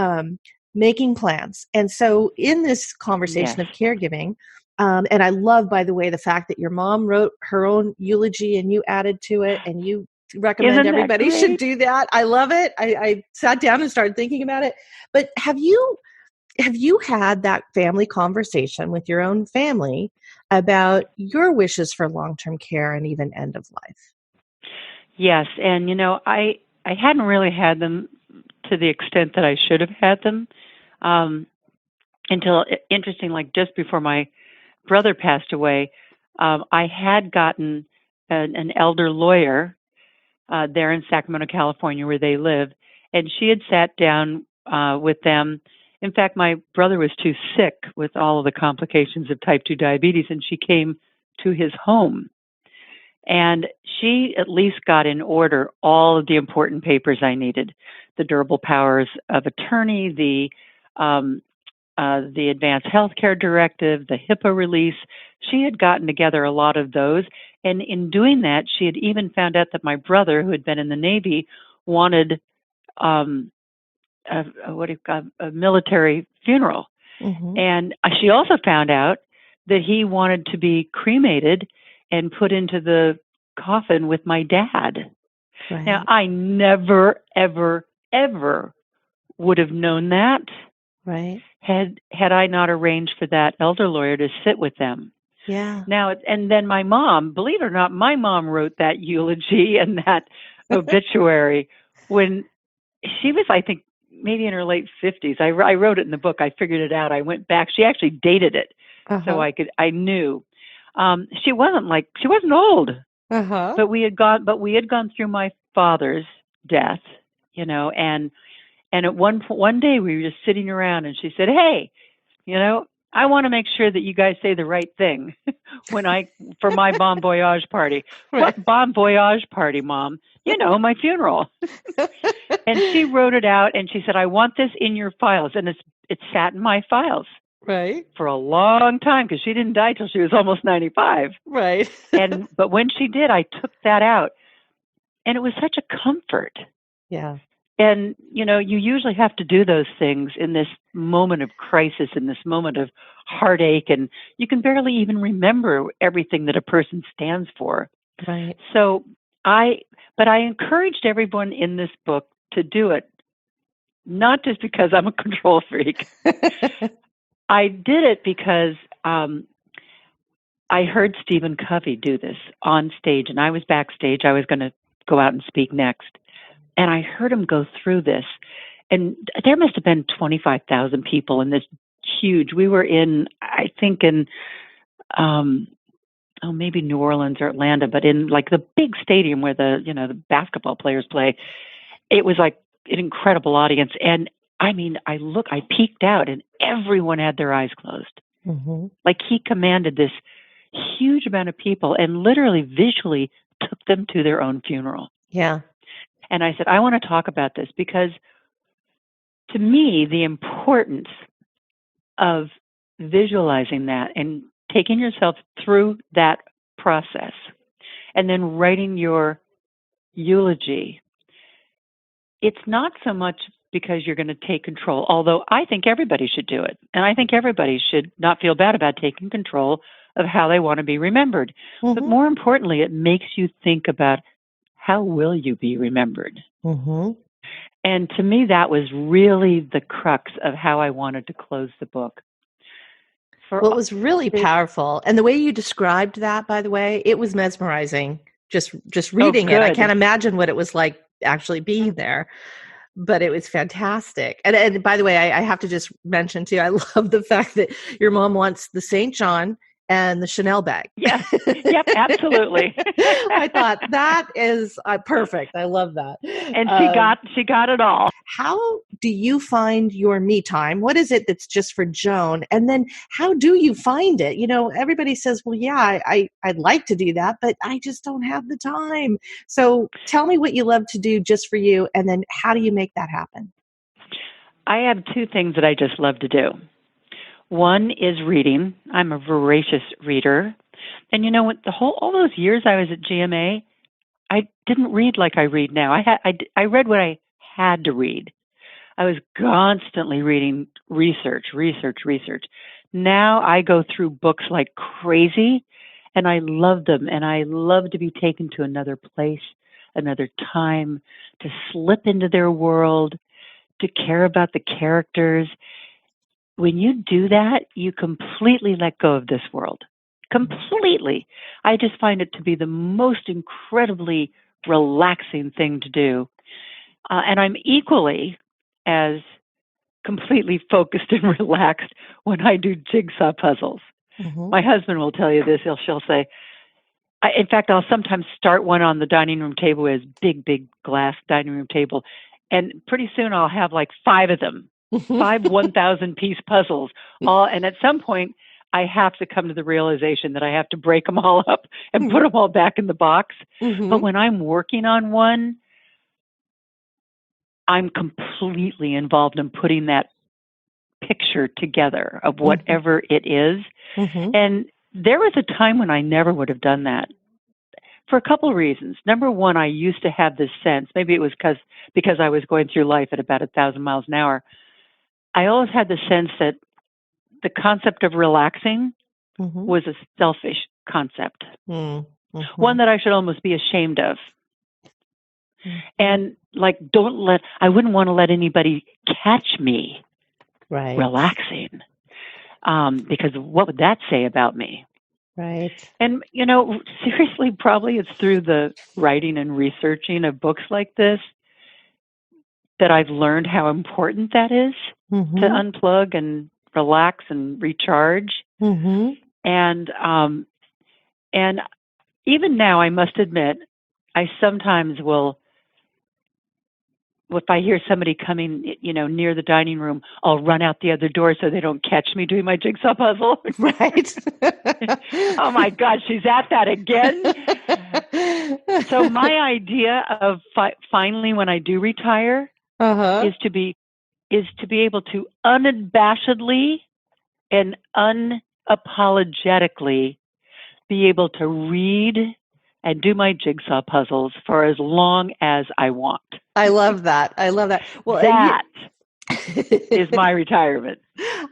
[SPEAKER 3] making plans. And so in this conversation of caregiving, and I love, by the way, the fact that your mom wrote her own eulogy and you added to it, and you recommend everybody should do that. I love it. I sat down and started thinking about it. But have you had that family conversation with your own family about your wishes for long-term care and even end of life?
[SPEAKER 2] Yes. And, I hadn't really had them to the extent that I should have had them until, interesting, like just before my brother passed away, I had gotten an elder lawyer there in Sacramento, California, where they live. And she had sat down with them. In fact, my brother was too sick with all of the complications of type 2 diabetes, and she came to his home. And she at least got in order all of the important papers I needed: the durable powers of attorney, the Advanced Healthcare Directive, the HIPAA release. She had gotten together a lot of those. And in doing that, she had even found out that my brother, who had been in the Navy, wanted a military funeral. Mm-hmm. And she also found out that he wanted to be cremated and put into the coffin with my dad. Right. Now, I never, ever, ever would have known that. Right. Had I not arranged for that elder lawyer to sit with them. Yeah. Now, and then my mom, believe it or not, my mom wrote that eulogy and that obituary when she was, I think, maybe in her late 50s. I wrote it in the book. I figured it out. I went back. She actually dated it, so I knew. She wasn't old, but we had gone through my father's death, and at one day we were just sitting around, and she said, "Hey, I want to make sure that you guys say the right thing for my bon voyage party." Right. What bon voyage party, Mom? My funeral. And she wrote it out, and she said, "I want this in your files," and it sat in my files. Right. For a long time, because she didn't die till she was almost 95. Right. But when she did, I took that out, and it was such a comfort. Yeah. And, you usually have to do those things in this moment of crisis, in this moment of heartache, and you can barely even remember everything that a person stands for. Right. So but I encouraged everyone in this book to do it, not just because I'm a control freak. I did it because I heard Stephen Covey do this on stage, and I was backstage. I was going to go out and speak next. And I heard him go through this. And there must have been 25,000 people in this huge. We were in, I think, in maybe New Orleans or Atlanta, but in like the big stadium where the basketball players play. It was like an incredible audience. And I mean, I peeked out, and everyone had their eyes closed. Mm-hmm. Like he commanded this huge amount of people and literally visually took them to their own funeral.
[SPEAKER 3] Yeah.
[SPEAKER 2] And I said, I want to talk about this because to me, the importance of visualizing that and taking yourself through that process and then writing your eulogy, it's not so much because you're going to take control, although I think everybody should do it. And I think everybody should not feel bad about taking control of how they want to be remembered. Mm-hmm. But more importantly, it makes you think about how will you be remembered? Mm-hmm. And to me, that was really the crux of how I wanted to close the book.
[SPEAKER 3] Well, it was really powerful. And the way you described that, by the way, it was mesmerizing. Just reading it. I can't imagine what it was like actually being there. But it was fantastic. And by the way, I have to just mention too, I love the fact that your mom wants the St. John and the Chanel bag.
[SPEAKER 2] Yeah. Yep, absolutely.
[SPEAKER 3] I thought that is perfect. I love that.
[SPEAKER 2] And she got it all.
[SPEAKER 3] How do you find your me time? What is it that's just for Joan? And then how do you find it? You know, everybody says, well, yeah, I'd like to do that, but I just don't have the time. So tell me what you love to do just for you. And then how do you make that happen?
[SPEAKER 2] I have two things that I just love to do. One is reading. I'm a voracious reader. And you know what? All those years I was at GMA, I didn't read like I read now. I read what I had to read. I was constantly reading research. Now I go through books like crazy, and I love them. And I love to be taken to another place, another time, to slip into their world, to care about the characters. When you do that, you completely let go of this world. Completely. I just find it to be the most incredibly relaxing thing to do. And I'm equally as completely focused and relaxed when I do jigsaw puzzles. Mm-hmm. My husband will tell you this. She'll say, in fact, I'll sometimes start one on the dining room table as big glass dining room table. And pretty soon I'll have like 5 of them. 5 1,000-piece puzzles. And at some point, I have to come to the realization that I have to break them all up and put them all back in the box. Mm-hmm. But when I'm working on one, I'm completely involved in putting that picture together of whatever it is. Mm-hmm. And there was a time when I never would have done that for a couple of reasons. Number one, I used to have this sense, maybe it was because I was going through life at about 1,000 miles an hour. I always had the sense that the concept of relaxing was a selfish concept, one that I should almost be ashamed of. And like, I wouldn't want to let anybody catch me relaxing, because what would that say about me?
[SPEAKER 3] Right.
[SPEAKER 2] And, seriously, probably it's through the writing and researching of books like this that I've learned how important that is to unplug and relax and recharge. Mm-hmm. And even now, I must admit, I sometimes will, if I hear somebody coming, near the dining room, I'll run out the other door so they don't catch me doing my jigsaw puzzle.
[SPEAKER 3] Right.
[SPEAKER 2] Oh my God, she's at that again. So my idea of finally, when I do retire, is to be able to unabashedly and unapologetically be able to read and do my jigsaw puzzles for as long as I want.
[SPEAKER 3] I love that. Well,
[SPEAKER 2] that is my retirement.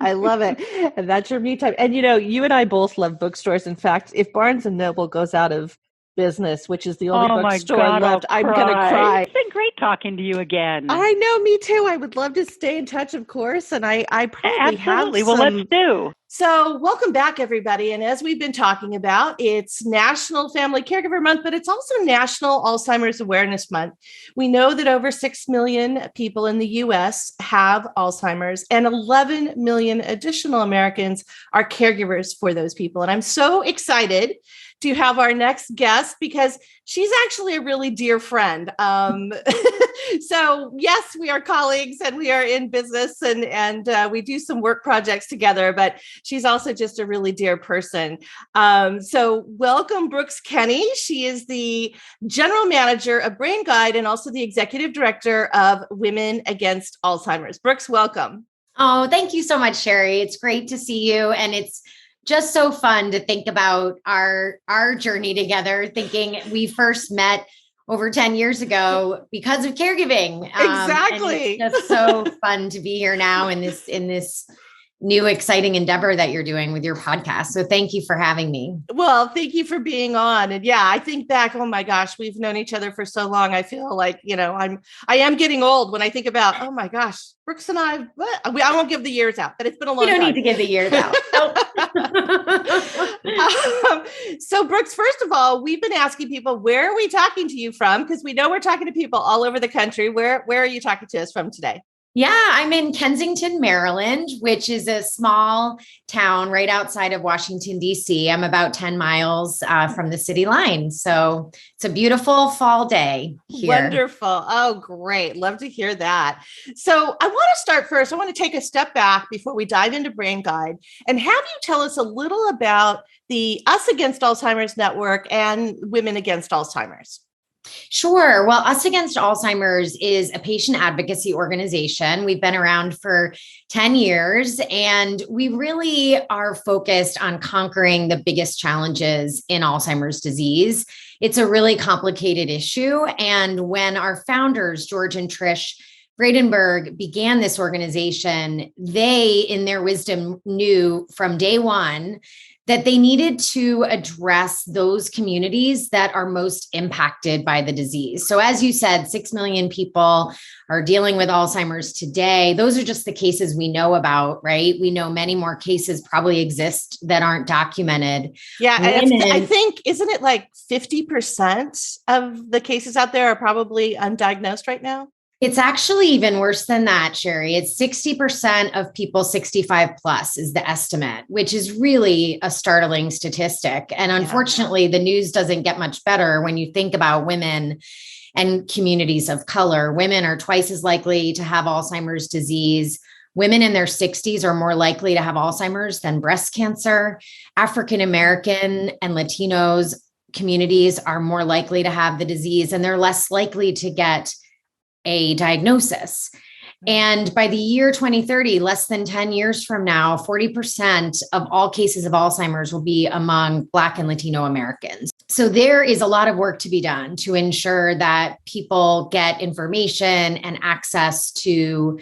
[SPEAKER 3] I love it. And that's your me time. And you and I both love bookstores. In fact, if Barnes and Noble goes out of business, which is the only
[SPEAKER 2] Oh my
[SPEAKER 3] bookstore
[SPEAKER 2] God,
[SPEAKER 3] left.
[SPEAKER 2] I'll
[SPEAKER 3] I'm going to cry.
[SPEAKER 2] It's been great talking to you again.
[SPEAKER 3] I know, me too. I would love to stay in touch, of course. And I probably
[SPEAKER 2] Absolutely.
[SPEAKER 3] have
[SPEAKER 2] Well, let's do.
[SPEAKER 1] So welcome back, everybody. And as we've been talking about, it's National Family Caregiver Month, but it's also National Alzheimer's Awareness Month. We know that over 6 million people in the U.S. have Alzheimer's, and 11 million additional Americans are caregivers for those people. And I'm so excited to have our next guest because she's actually a really dear friend. So yes, we are colleagues and we are in business and we do some work projects together, but she's also just a really dear person. So welcome, Brooks Kenny. She is the general manager of Brain Guide and also the executive director of Women Against Alzheimer's. Brooks, welcome.
[SPEAKER 4] Oh, thank you so much, Sherri. It's great to see you. And it's just so fun to think about our journey together, thinking we first met over 10 years ago because of caregiving.
[SPEAKER 1] Exactly.
[SPEAKER 4] And it's just so fun to be here now in this new exciting endeavor that you're doing with your podcast. So thank you for having me.
[SPEAKER 1] Well, thank you for being on. And yeah, I think back, oh my gosh, we've known each other for so long. I feel like, I am getting old when I think about, oh my gosh, Brooks and I won't give the years out, but it's been a long time.
[SPEAKER 4] You don't need to give the years out.
[SPEAKER 1] So Brooks, first of all, we've been asking people, where are we talking to you from? Because we know we're talking to people all over the country. Where are you talking to us from today?
[SPEAKER 4] Yeah, I'm in Kensington, Maryland, which is a small town right outside of Washington, D.C. I'm about 10 miles from the city line. So it's a beautiful fall day here.
[SPEAKER 1] Wonderful. Oh, great. Love to hear that. So I want to start first. I want to take a step back before we dive into Brain Guide and have you tell us a little about the Us Against Alzheimer's Network and Women Against Alzheimer's.
[SPEAKER 4] Sure. Well, Us Against Alzheimer's is a patient advocacy organization. We've been around for 10 years, and we really are focused on conquering the biggest challenges in Alzheimer's disease. It's a really complicated issue. And when our founders, George and Trish Bradenberg, began this organization, they, in their wisdom, knew from day one that they needed to address those communities that are most impacted by the disease. So as you said, 6 million people are dealing with Alzheimer's today. Those are just the cases we know about, right? We know many more cases probably exist that aren't documented.
[SPEAKER 1] Yeah, I think, isn't it like 50% of the cases out there are probably undiagnosed right now?
[SPEAKER 4] It's actually even worse than that, Sherri. It's 60% of people 65 plus is the estimate, which is really a startling statistic. And unfortunately, the news doesn't get much better when you think about women and communities of color. Women are twice as likely to have Alzheimer's disease. Women in their 60s are more likely to have Alzheimer's than breast cancer. African American and Latinos communities are more likely to have the disease, and they're less likely to get a diagnosis. And by the year 2030, less than 10 years from now, 40% of all cases of Alzheimer's will be among Black and Latino Americans. So there is a lot of work to be done to ensure that people get information and access to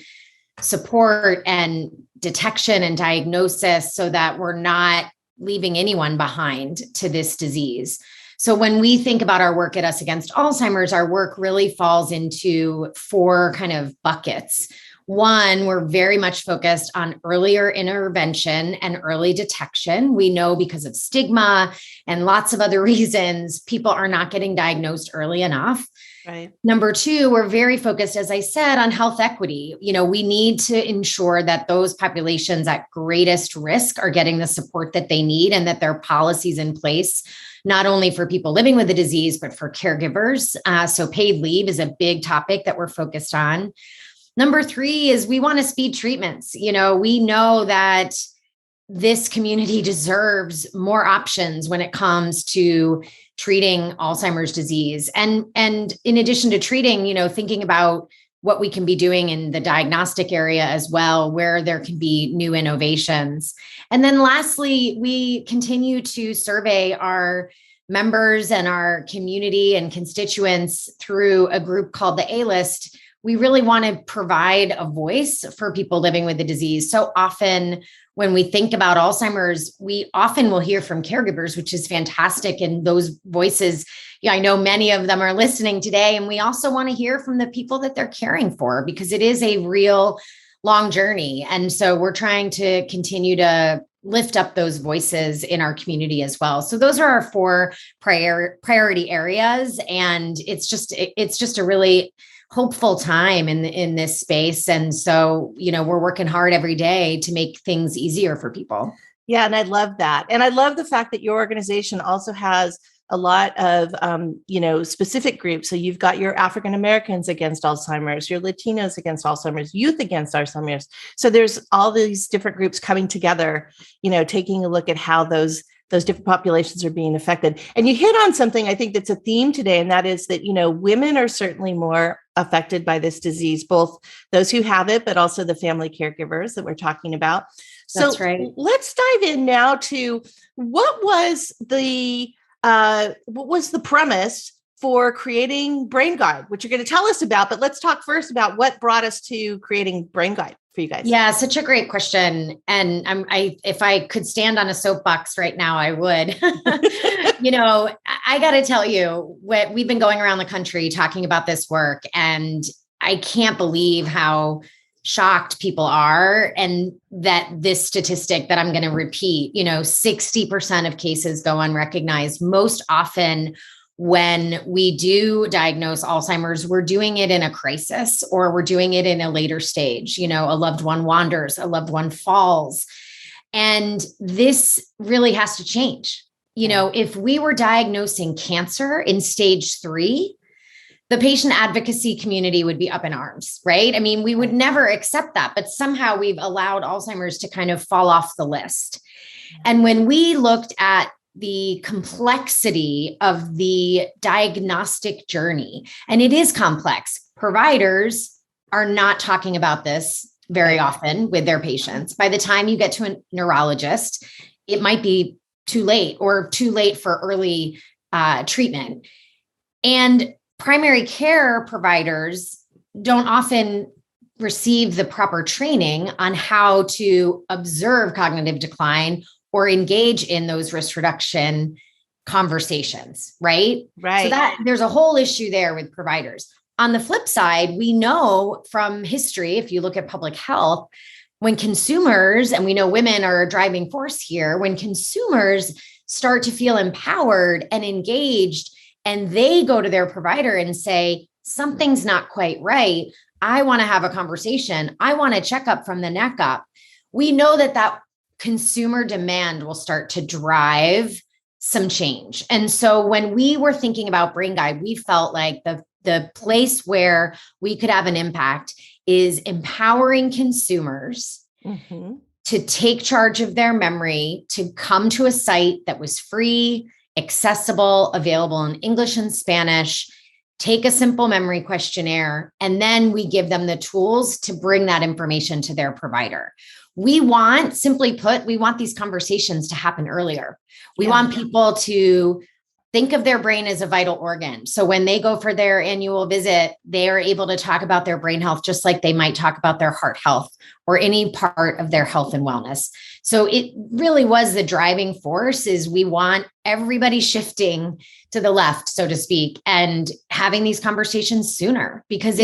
[SPEAKER 4] support and detection and diagnosis so that we're not leaving anyone behind to this disease. So when we think about our work at Us Against Alzheimer's, our work really falls into 4 kind of buckets. One, we're very much focused on earlier intervention and early detection. We know because of stigma and lots of other reasons, people are not getting diagnosed early enough.
[SPEAKER 1] Right.
[SPEAKER 4] Number 2, we're very focused, as I said, on health equity. We need to ensure that those populations at greatest risk are getting the support that they need and that there are policies in place, not only for people living with the disease, but for caregivers. So paid leave is a big topic that we're focused on. Number 3 is we want to speed treatments. We know that this community deserves more options when it comes to treating Alzheimer's disease. And in addition to treating, thinking about what we can be doing in the diagnostic area as well, where there can be new innovations. And then lastly, we continue to survey our members and our community and constituents through a group called the A-List, we really want to provide a voice for people living with the disease. So often when we think about Alzheimer's, we often will hear from caregivers, which is fantastic. And those voices, I know many of them are listening today. And we also want to hear from the people that they're caring for, because it is a real long journey. And so we're trying to continue to lift up those voices in our community as well. So those are our 4 priority areas. And it's just a really hopeful time in this space. And so, we're working hard every day to make things easier for people.
[SPEAKER 3] Yeah. And I love that. And I love the fact that your organization also has a lot of, specific groups. So you've got your African Americans against Alzheimer's, your Latinos against Alzheimer's, youth against Alzheimer's. So there's all these different groups coming together, taking a look at how those different populations are being affected. And you hit on something I think that's a theme today, and that is that, women are certainly more affected by this disease, both those who have it, but also the family caregivers that we're talking about. So
[SPEAKER 4] that's right.
[SPEAKER 3] Let's dive in now to what was the premise for creating Brain Guide, which you're going to tell us about, but let's talk first about what brought us to creating Brain Guide for you guys.
[SPEAKER 4] Yeah, such a great question. And if I could stand on a soapbox right now, I would. I got to tell you, we've been going around the country talking about this work, and I can't believe how shocked people are. And that this statistic that I'm going to repeat, 60% of cases go unrecognized. Most often when we do diagnose Alzheimer's, we're doing it in a crisis, or we're doing it in a later stage. A loved one wanders, a loved one falls. And this really has to change. If we were diagnosing cancer in stage 3, the patient advocacy community would be up in arms, right? I mean, we would never accept that, but somehow we've allowed Alzheimer's to kind of fall off the list. And when we looked at the complexity of the diagnostic journey, and it is complex, providers are not talking about this very often with their patients. By the time you get to a neurologist, it might be too late, or too late for early treatment. And primary care providers don't often receive the proper training on how to observe cognitive decline or engage in those risk reduction conversations, right?
[SPEAKER 3] Right.
[SPEAKER 4] So that there's a whole issue there with providers. On the flip side, we know from history, if you look at public health, when consumers, and we know women are a driving force here, when consumers start to feel empowered and engaged, and they go to their provider and say, something's not quite right, I want to have a conversation, I want a checkup from the neck up, we know that consumer demand will start to drive some change. And so when we were thinking about Brain Guide, we felt like the place where we could have an impact is empowering consumers to take charge of their memory, to come to a site that was free, accessible, available in English and Spanish, take a simple memory questionnaire, and then we give them the tools to bring that information to their provider. Simply put, we want these conversations to happen earlier. We want people to think of their brain as a vital organ. So when they go for their annual visit, they are able to talk about their brain health, just like they might talk about their heart health or any part of their health and wellness. So it really was the driving force, is we want everybody shifting to the left, so to speak, and having these conversations sooner, because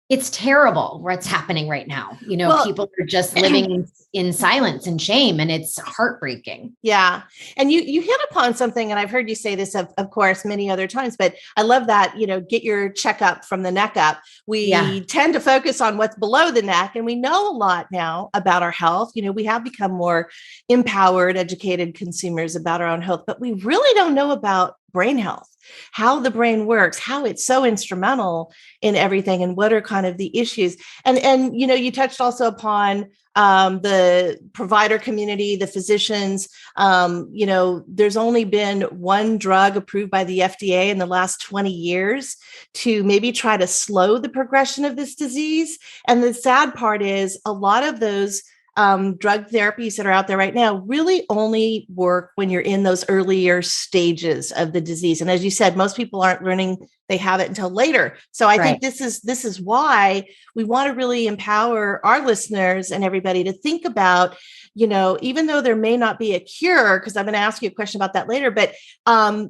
[SPEAKER 4] it's terrible what's happening right now. People are just living in silence and shame, and it's heartbreaking.
[SPEAKER 3] Yeah. And you hit upon something, and I've heard you say this, of course, many other times, but I love that, get your checkup from the neck up. We tend to focus on what's below the neck, and we know a lot now about our health. We have become more empowered, educated consumers about our own health, but we really don't know about brain health, how the brain works, how it's so instrumental in everything, and what are kind of the issues. And you touched also upon the provider community, the physicians. There's only been one drug approved by the FDA in the last 20 years to maybe try to slow the progression of this disease. And the sad part is a lot of those
[SPEAKER 1] drug therapies that are out there right now really only work when you're in those earlier stages of the disease. And as you said, most people aren't learning they have it until later. So I think this is why we want to really empower our listeners and everybody to think about, even though there may not be a cure, because I'm going to ask you a question about that later, but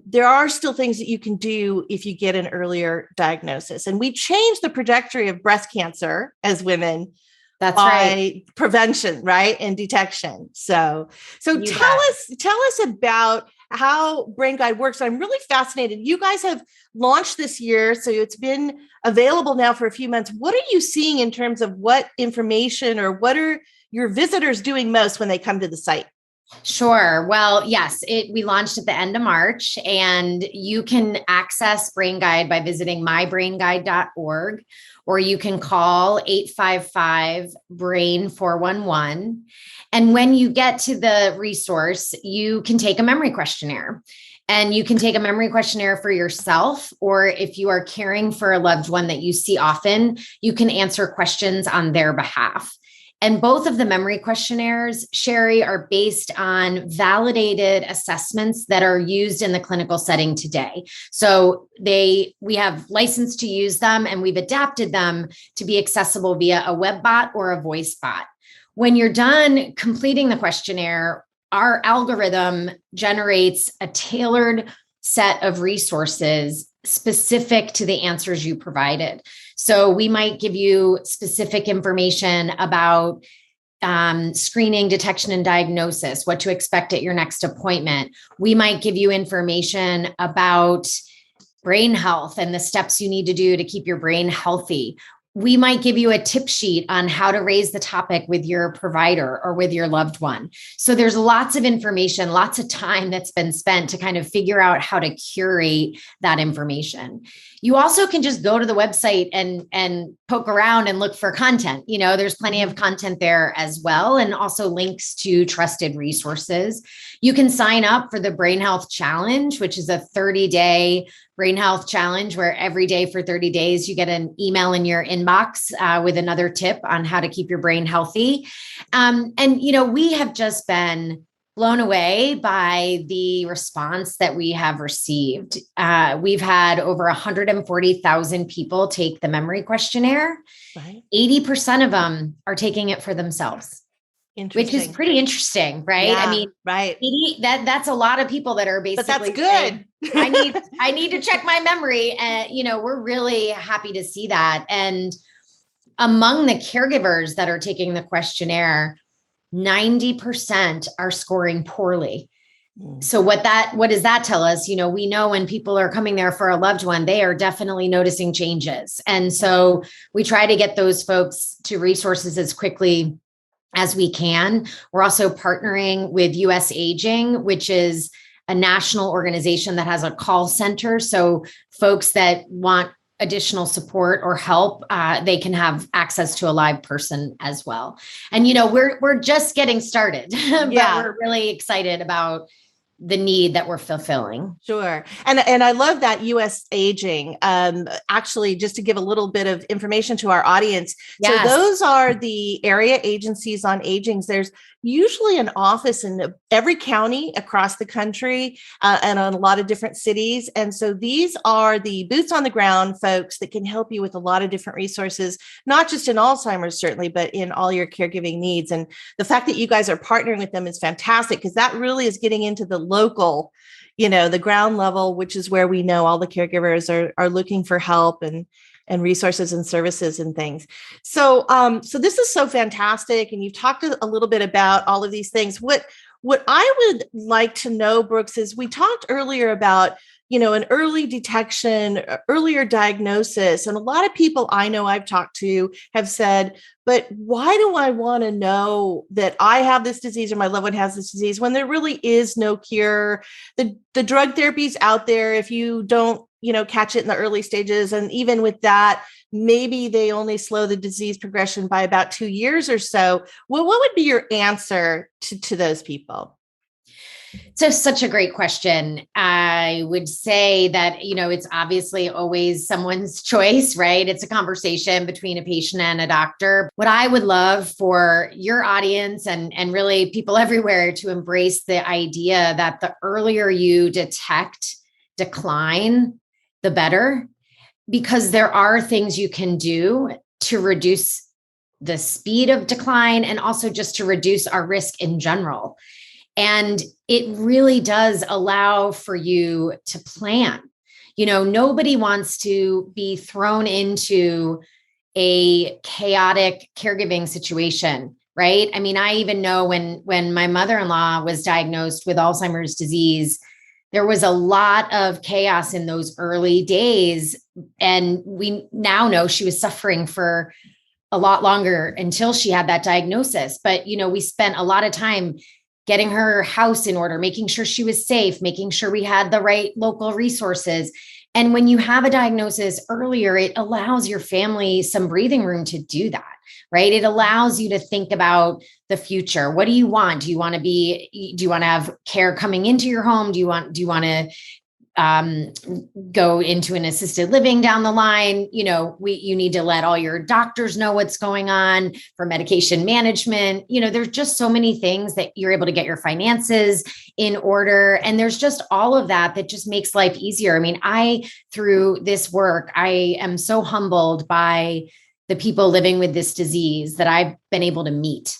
[SPEAKER 1] there are still things that you can do if you get an earlier diagnosis. And we change the trajectory of breast cancer as women.
[SPEAKER 4] That's
[SPEAKER 1] by
[SPEAKER 4] right.
[SPEAKER 1] prevention, right? And detection. So tell us about how Brain Guide works. I'm really fascinated. You guys have launched this year, so it's been available now for a few months. What are you seeing in terms of what information or what are your visitors doing most when they come to the site?
[SPEAKER 4] Sure. Well, yes, we launched at the end of March, and you can access Brain Guide by visiting mybrainguide.org, or you can call 855-BRAIN-411. And when you get to the resource, you can take a memory questionnaire. And you can take a memory questionnaire for yourself, or if you are caring for a loved one that you see often, you can answer questions on their behalf. And both of the memory questionnaires, Sherri, are based on validated assessments that are used in the clinical setting today. So we have license to use them, and we've adapted them to be accessible via a web bot or a voice bot. When you're done completing the questionnaire, our algorithm generates a tailored set of resources specific to the answers you provided. So we might give you specific information about screening, detection, and diagnosis, what to expect at your next appointment. We might give you information about brain health and the steps you need to do to keep your brain healthy. We might give you a tip sheet on how to raise the topic with your provider or with your loved one. So there's lots of information, lots of time that's been spent to kind of figure out how to curate that information. You also can just go to the website and poke around and look for content. There's plenty of content there as well, and also links to trusted resources. You can sign up for the Brain Health Challenge, which is a 30-day brain health challenge where every day for 30 days, you get an email in your inbox with another tip on how to keep your brain healthy. We have just been blown away by the response that we have received. We've had over 140,000 people take the memory questionnaire. Right. 80% of them are taking it for themselves. Which is pretty interesting, right?
[SPEAKER 1] Yeah, right.
[SPEAKER 4] That's a lot of people that are basically.
[SPEAKER 1] But that's good.
[SPEAKER 4] I need to check my memory, and we're really happy to see that. And among the caregivers that are taking the questionnaire, 90% are scoring poorly. So what does that tell us? We know when people are coming there for a loved one, they are definitely noticing changes, and so we try to get those folks to resources as quickly as we can. We're also partnering with US Aging, which is a national organization that has a call center. So folks that want additional support or help, they can have access to a live person as well. And, we're just getting started, but we're really excited about the need that we're fulfilling.
[SPEAKER 1] Sure. And I love that US Aging. Actually, just to give a little bit of information to our audience. Yes. So those are the area agencies on aging. There's usually an office in every county across the country and on a lot of different cities. And so these are the boots on the ground folks that can help you with a lot of different resources, not just in Alzheimer's, certainly, but in all your caregiving needs. And the fact that you guys are partnering with them is fantastic, because that really is getting into the local, the ground level, which is where we know all the caregivers are looking for help and resources and services and things. So this is so fantastic. And you've talked a little bit about all of these things. What I would like to know, Brooks, is we talked earlier about, an early detection, earlier diagnosis. And a lot of people I know I've talked to have said, but why do I want to know that I have this disease or my loved one has this disease when there really is no cure? The drug therapy's out there if you don't, catch it in the early stages. And even with that, maybe they only slow the disease progression by about 2 years or so. Well, what would be your answer to those people?
[SPEAKER 4] So such a great question. I would say that, it's obviously always someone's choice, right? It's a conversation between a patient and a doctor. What I would love for your audience and really people everywhere to embrace the idea that the earlier you detect decline, the better, because there are things you can do to reduce the speed of decline and also just to reduce our risk in general. And it really does allow for you to plan. Nobody wants to be thrown into a chaotic caregiving situation, right? I mean, I even know when my mother-in-law was diagnosed with Alzheimer's disease, there was a lot of chaos in those early days. And we now know she was suffering for a lot longer until she had that diagnosis. But, we spent a lot of time getting her house in order, making sure she was safe, making sure we had the right local resources. And when you have a diagnosis earlier, it allows your family some breathing room to do that, right? It allows you to think about the future. What do you want? Do you want to have care coming into your home? Do you want to go into an assisted living down the line? You need to let all your doctors know what's going on for medication management. There's just so many things that you're able to get your finances in order. And there's just all of that just makes life easier. I mean, through this work, I am so humbled by the people living with this disease that I've been able to meet.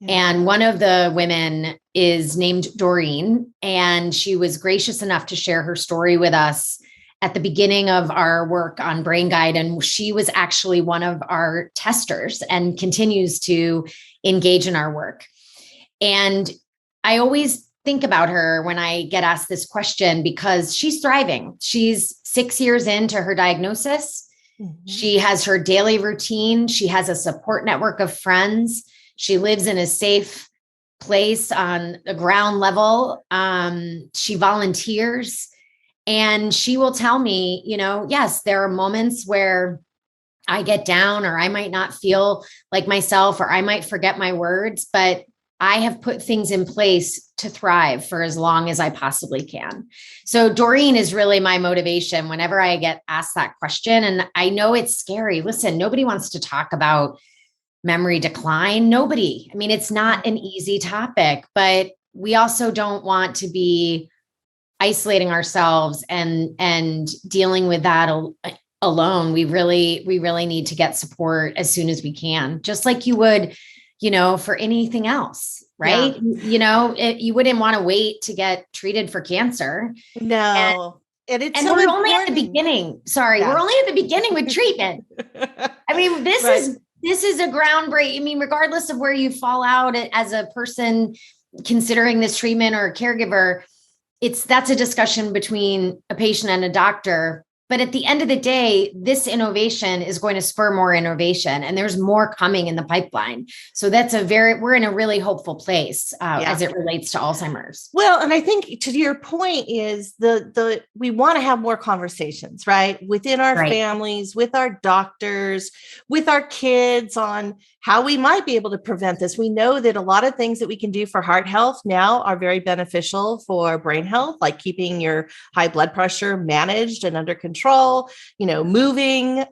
[SPEAKER 4] And one of the women is named Doreen, and she was gracious enough to share her story with us at the beginning of our work on Brain Guide. And she was actually one of our testers and continues to engage in our work. And I always think about her when I get asked this question because she's thriving. She's 6 years into her diagnosis. Mm-hmm. She has her daily routine. She has a support network of friends. She lives in a safe place on the ground level. She volunteers, and she will tell me, yes, there are moments where I get down or I might not feel like myself or I might forget my words, but I have put things in place to thrive for as long as I possibly can. So Doreen is really my motivation whenever I get asked that question. And I know it's scary. Listen, nobody wants to talk about memory decline. Nobody. I mean, it's not an easy topic, but we also don't want to be isolating ourselves and dealing with that alone. We really need to get support as soon as we can, just like you would, for anything else, right? Yeah. You wouldn't want to wait to get treated for cancer.
[SPEAKER 1] No.
[SPEAKER 4] And we're only at the beginning. Sorry, we're only at the beginning with treatment. I mean, this is a groundbreaking. I mean, regardless of where you fall out as a person considering this treatment or a caregiver, that's a discussion between a patient and a doctor. But at the end of the day, this innovation is going to spur more innovation, and there's more coming in the pipeline. So we're in a really hopeful place as it relates to Alzheimer's.
[SPEAKER 1] Well, and I think to your point is we want to have more conversations, right? Within our families, with our doctors, with our kids on how we might be able to prevent this. We know that a lot of things that we can do for heart health now are very beneficial for brain health, like keeping your high blood pressure managed and under control, moving,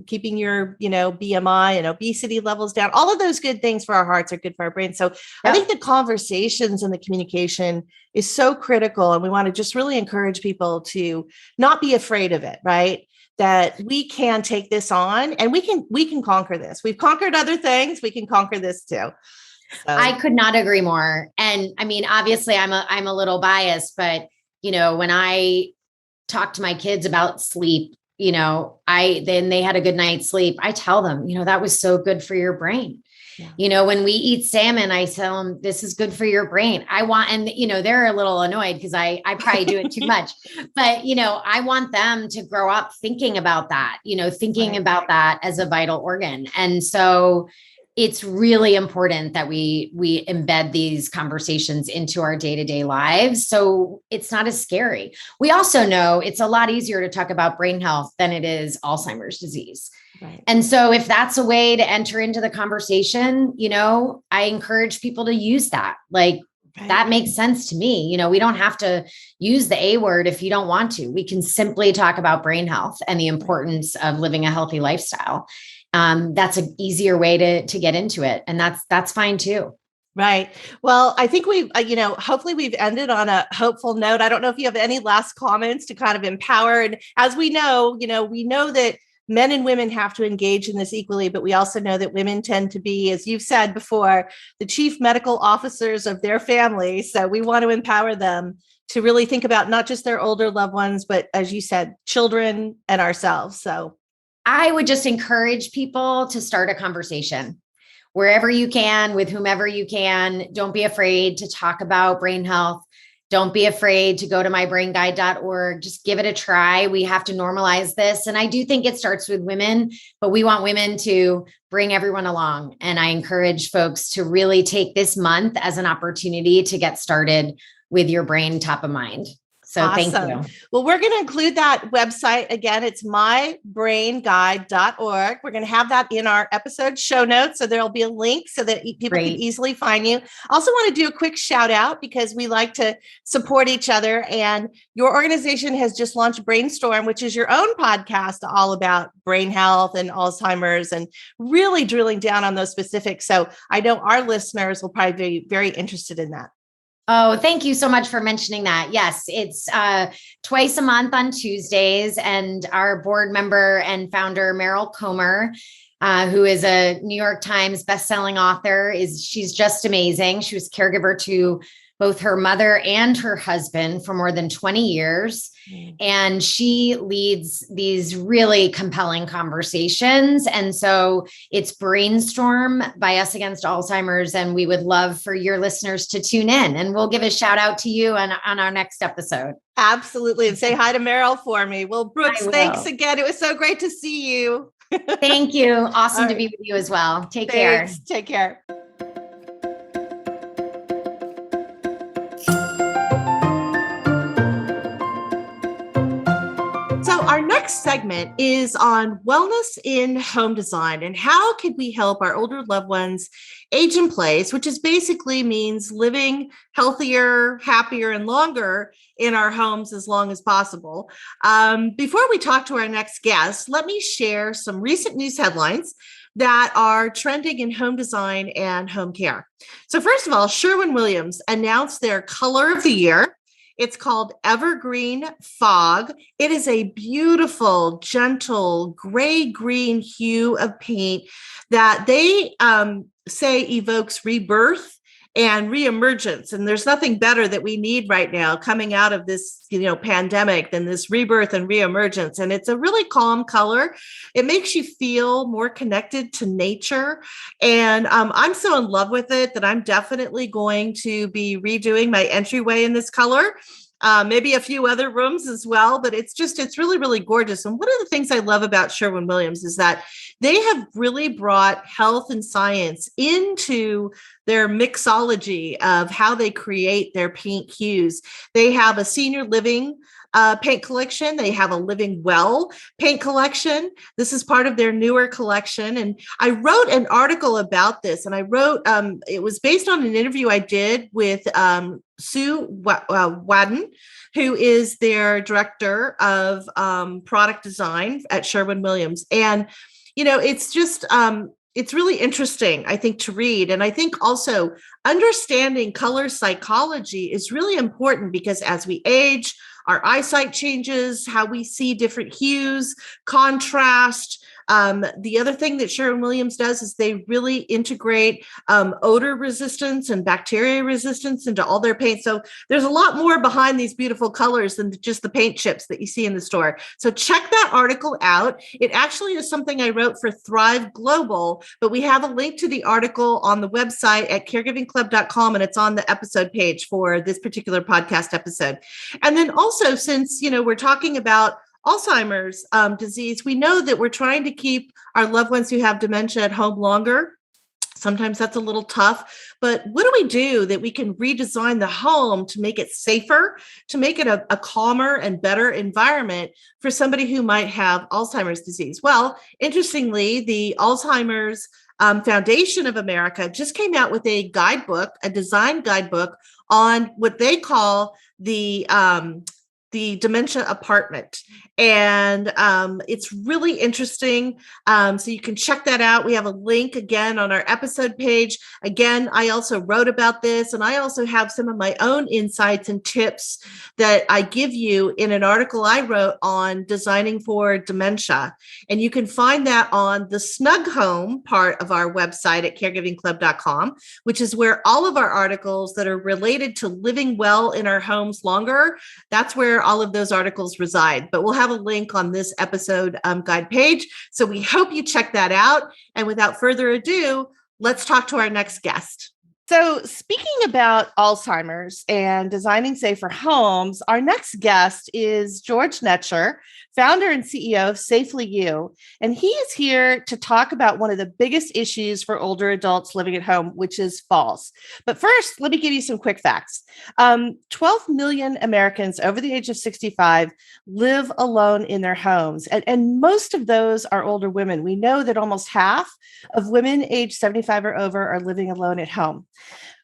[SPEAKER 1] keeping your, BMI and obesity levels down. All of those good things for our hearts are good for our brains. So I think the conversations and the communication is so critical. And we want to just really encourage people to not be afraid of it, right? That we can take this on and we can conquer this. We've conquered other things. We can conquer this too. So.
[SPEAKER 4] I could not agree more. And I mean, obviously I'm a little biased, but when I talk to my kids about sleep, then they had a good night's sleep. I tell them, that was so good for your brain. Yeah. When we eat salmon, I tell them this is good for your brain. They're a little annoyed because I probably do it too much, but, I want them to grow up thinking about that, about that as a vital organ. And so it's really important that we embed these conversations into our day-to-day lives. So it's not as scary. We also know it's a lot easier to talk about brain health than it is Alzheimer's disease. Right. And so if that's a way to enter into the conversation, I encourage people to use that. Like, That makes sense to me. We don't have to use the A word if you don't want to. We can simply talk about brain health and the importance of living a healthy lifestyle. That's an easier way to get into it. And that's fine too.
[SPEAKER 1] Right. Well, I think we've, hopefully we've ended on a hopeful note. I don't know if you have any last comments to kind of empower. And as we know that men and women have to engage in this equally, but we also know that women tend to be, as you've said before, the chief medical officers of their family. So we want to empower them to really think about not just their older loved ones, but as you said, children and ourselves. So
[SPEAKER 4] I would just encourage people to start a conversation wherever you can, with whomever you can. Don't be afraid to talk about brain health. Don't be afraid to go to mybrainguide.org. Just give it a try. We have to normalize this. And I do think it starts with women, but we want women to bring everyone along. And I encourage folks to really take this month as an opportunity to get started with your brain top of mind. So
[SPEAKER 1] awesome.
[SPEAKER 4] Thank you.
[SPEAKER 1] Well, we're going to include that website. Again, it's mybrainguide.org. We're going to have that in our episode show notes. So there'll be a link so that people can easily find you. Also want to do a quick shout out because we like to support each other. And your organization has just launched Brainstorm, which is your own podcast all about brain health and Alzheimer's and really drilling down on those specifics. So I know our listeners will probably be very interested in that.
[SPEAKER 4] Oh, thank you so much for mentioning that. Yes, it's twice a month on Tuesdays. And our board member and founder, Meryl Comer, who is a New York Times bestselling author, she's just amazing. She was caregiver to both her mother and her husband for more than 20 years. And she leads these really compelling conversations. And so it's Brainstorm by Us Against Alzheimer's. And we would love for your listeners to tune in, and we'll give a shout out to you on our next episode.
[SPEAKER 1] Absolutely. And say hi to Meryl for me. Well, Brooks, thanks again. It was so great to see you.
[SPEAKER 4] Thank you. Awesome to be with you as well. Take care.
[SPEAKER 1] Take care. So our next segment is on wellness in home design and how can we help our older loved ones age in place, which is basically means living healthier, happier, and longer in our homes as long as possible. Before we talk to our next guest, let me share some recent news headlines that are trending in home design and home care. So first of all, Sherwin Williams announced their color of the year. It's called Evergreen Fog. It is a beautiful, gentle, gray-green hue of paint that they say evokes rebirth and reemergence. And there's nothing better that we need right now coming out of this, pandemic than this rebirth and reemergence. And it's a really calm color. It makes you feel more connected to nature. And I'm so in love with it that I'm definitely going to be redoing my entryway in this color. Maybe a few other rooms as well, but it's really, really gorgeous. And one of the things I love about Sherwin Williams is that they have really brought health and science into their mixology of how they create their paint hues. They have a senior living paint collection. They have a living well paint collection. This is part of their newer collection. And I wrote an article about this, and it was based on an interview I did with Sue Wadden, who is their director of product design at Sherwin Williams. And, it's just, it's really interesting, I think, to read. And I think also understanding color psychology is really important because as we age, our eyesight changes, how we see different hues, contrast. The other thing that Sherwin Williams does is they really integrate odor resistance and bacteria resistance into all their paint. So there's a lot more behind these beautiful colors than just the paint chips that you see in the store. So check that article out. It actually is something I wrote for Thrive Global, but we have a link to the article on the website at caregivingclub.com, and it's on the episode page for this particular podcast episode. And then also, since, we're talking about Alzheimer's disease, we know that we're trying to keep our loved ones who have dementia at home longer. Sometimes that's a little tough, but what do we do that we can redesign the home to make it safer, to make it a calmer and better environment for somebody who might have Alzheimer's disease? Well, interestingly, the Alzheimer's Foundation of America just came out with a guidebook, a design guidebook on what they call the dementia apartment. And it's really interesting. So you can check that out. We have a link again on our episode page. Again, I also wrote about this, and I also have some of my own insights and tips that I give you in an article I wrote on designing for dementia. And you can find that on the Snug Home part of our website at caregivingclub.com, which is where all of our articles that are related to living well in our homes longer, that's where all of those articles reside. But we'll have a link on this episode guide page. So we hope you check that out. And without further ado, let's talk to our next guest.
[SPEAKER 3] So speaking about Alzheimer's and designing safer homes, our next guest is George Netscher, founder and CEO of SafelyYou. And he is here to talk about one of the biggest issues for older adults living at home, which is falls. But first, let me give you some quick facts. 12 million Americans over the age of 65 live alone in their homes. And most of those are older women. We know that almost half of women aged 75 or over are living alone at home.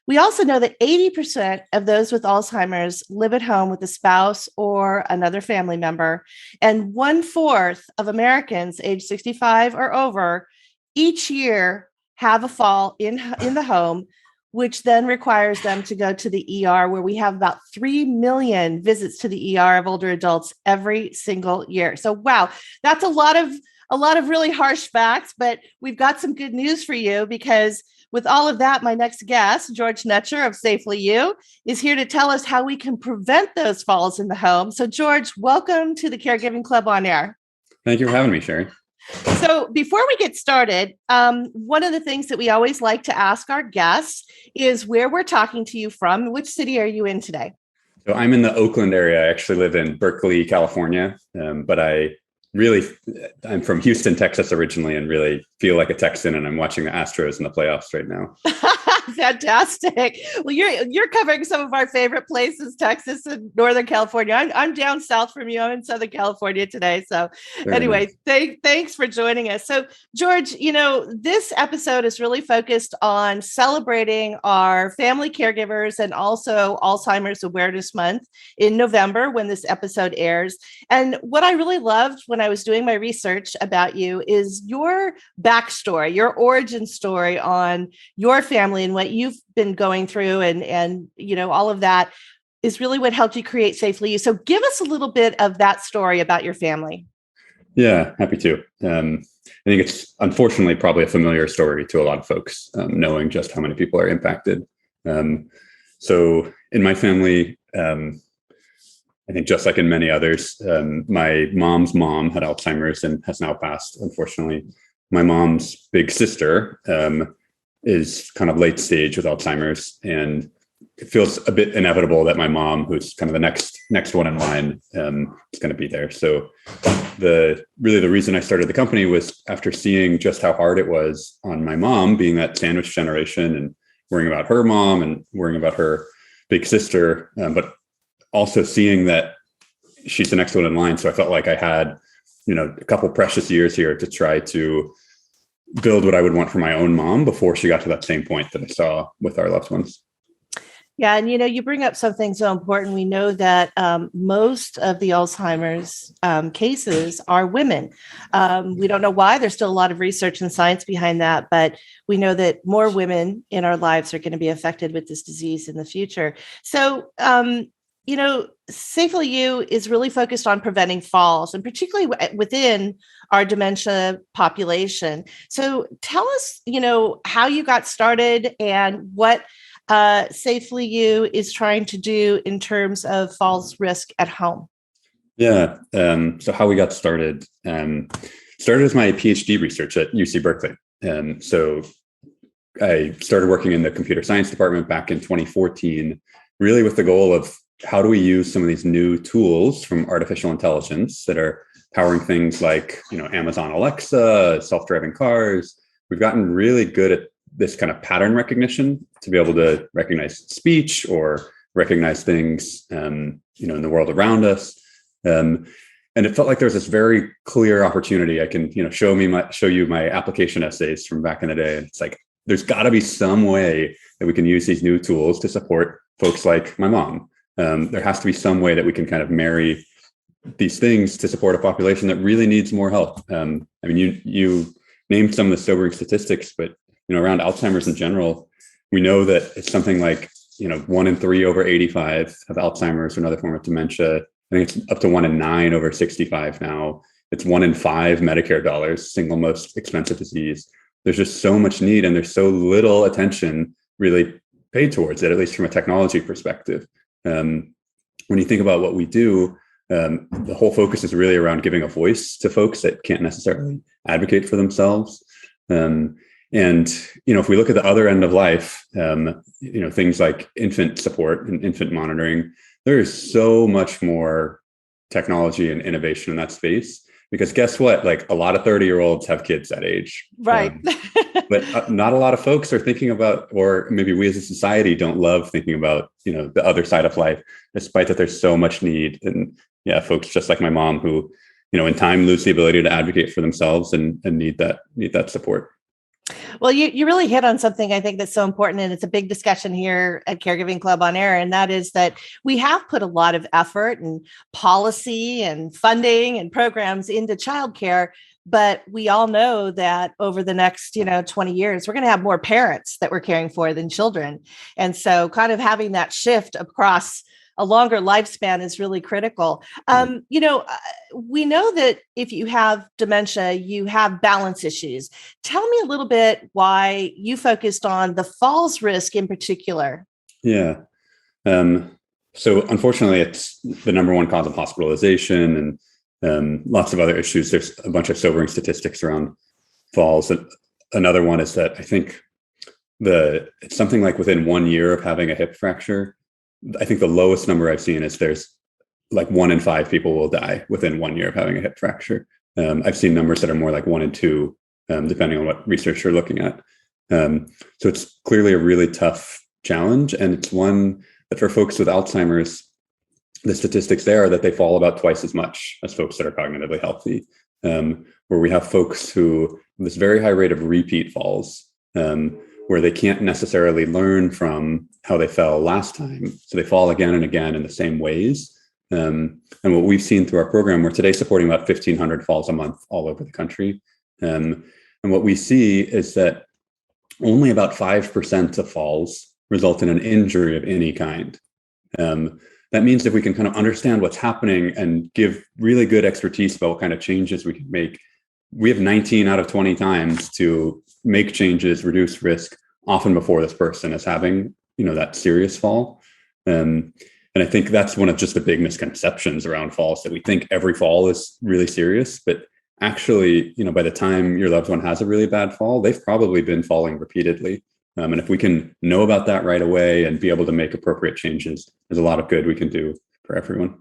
[SPEAKER 3] We also know that 80% of those with Alzheimer's live at home with a spouse or another family member, and 1/4 of Americans aged 65 or over each year have a fall in the home, which then requires them to go to the ER, where we have about 3 million visits to the ER of older adults every single year. So, wow, that's a lot of really harsh facts, but we've got some good news for you, because with all of that, my next guest, George Netscher of SafelyYou, is here to tell us how we can prevent those falls in the home. So, George, welcome to the Caregiving Club on Air.
[SPEAKER 5] Thank you for having me, Sherri.
[SPEAKER 3] So before we get started, one of the things that we always like to ask our guests is where we're talking to you from. Which city are you in today?
[SPEAKER 5] So I'm in the Oakland area. I actually live in Berkeley, California, but I'm from Houston, Texas originally, and really feel like a Texan, and I'm watching the Astros in the playoffs right now.
[SPEAKER 3] Fantastic. Well, you're covering some of our favorite places, Texas and Northern California. I'm down south from you. I'm in Southern California today. So anyway, thanks for joining us. So George, this episode is really focused on celebrating our family caregivers and also Alzheimer's Awareness Month in November when this episode airs. And what I really loved when I was doing my research about you is your backstory, your origin story on your family and what you've been going through, and all of that is really what helped you create SafelyYou. So give us a little bit of that story about your family.
[SPEAKER 5] Yeah, happy to. I think it's unfortunately probably a familiar story to a lot of folks, knowing just how many people are impacted. So in my family, I think just like in many others, my mom's mom had Alzheimer's and has now passed, unfortunately. My mom's big sister is kind of late stage with Alzheimer's, and it feels a bit inevitable that my mom, who's kind of the next one in line, is going to be there. So the reason I started the company was after seeing just how hard it was on my mom, being that sandwich generation and worrying about her mom and worrying about her big sister, but also seeing that she's the next one in line. So I felt like I had, a couple precious years here to try to build what I would want for my own mom before she got to that same point that I saw with our loved ones.
[SPEAKER 3] Yeah. And, you bring up something so important. We know that most of the Alzheimer's cases are women. We don't know why. There's still a lot of research and science behind that, but we know that more women in our lives are going to be affected with this disease in the future. So, SafelyYou is really focused on preventing falls, and particularly within our dementia population. So tell us, how you got started and what SafelyYou is trying to do in terms of falls risk at home.
[SPEAKER 5] Yeah. So how we got started as my PhD research at UC Berkeley. So I started working in the computer science department back in 2014, really with the goal of how do we use some of these new tools from artificial intelligence that are powering things like, Amazon Alexa, self-driving cars. We've gotten really good at this kind of pattern recognition to be able to recognize speech or recognize things, in the world around us. And and it felt like there was this very clear opportunity. I can, show you my application essays from back in the day. And it's like, there's got to be some way that we can use these new tools to support folks like my mom. There has to be some way that we can kind of marry these things to support a population that really needs more help. You named some of the sobering statistics, but around Alzheimer's in general, we know that it's something like 1 in 3 over 85 have Alzheimer's or another form of dementia. I think it's up to 1 in 9 over 65 now. It's 1 in 5 Medicare dollars, single most expensive disease. There's just so much need, and there's so little attention really paid towards it, at least from a technology perspective. When you think about what we do, the whole focus is really around giving a voice to folks that can't necessarily advocate for themselves. And if we look at the other end of life, things like infant support and infant monitoring, there is so much more technology and innovation in that space. Because guess what? Like, a lot of 30-year-olds have kids that age.
[SPEAKER 3] Right.
[SPEAKER 5] But not a lot of folks are thinking about, or maybe we as a society don't love thinking about, the other side of life, despite that there's so much need. And folks just like my mom who, in time lose the ability to advocate for themselves and need that support.
[SPEAKER 3] Well, you really hit on something I think that's so important, and it's a big discussion here at Caregiving Club on Air, and that is that we have put a lot of effort and policy and funding and programs into childcare, but we all know that over the next 20 years, we're going to have more parents that we're caring for than children. And so kind of having that shift across a longer lifespan is really critical. We know that if you have dementia, you have balance issues. Tell me a little bit why you focused on the falls risk in particular.
[SPEAKER 5] Yeah. So unfortunately, it's the number one cause of hospitalization and lots of other issues. There's a bunch of sobering statistics around falls. And another one is that I think it's something like within 1 year of having a hip fracture, I think the lowest number I've seen is there's like 1 in 5 people will die within 1 year of having a hip fracture. I've seen numbers that are more like 1 in 2, depending on what research you're looking at. So it's clearly a really tough challenge. And it's one that for folks with Alzheimer's, the statistics there are that they fall about twice as much as folks that are cognitively healthy, where we have folks who have this very high rate of repeat falls, where they can't necessarily learn from how they fell last time. So they fall again and again in the same ways. And what we've seen through our program, we're today supporting about 1,500 falls a month all over the country. And what we see is that only about 5% of falls result in an injury of any kind. That means if we can kind of understand what's happening and give really good expertise about what kind of changes we can make, we have 19 out of 20 times to make changes, reduce risk, often before this person is having, that serious fall. And I think that's one of just the big misconceptions around falls, that we think every fall is really serious, but actually, by the time your loved one has a really bad fall, they've probably been falling repeatedly. And if we can know about that right away and be able to make appropriate changes, there's a lot of good we can do for everyone.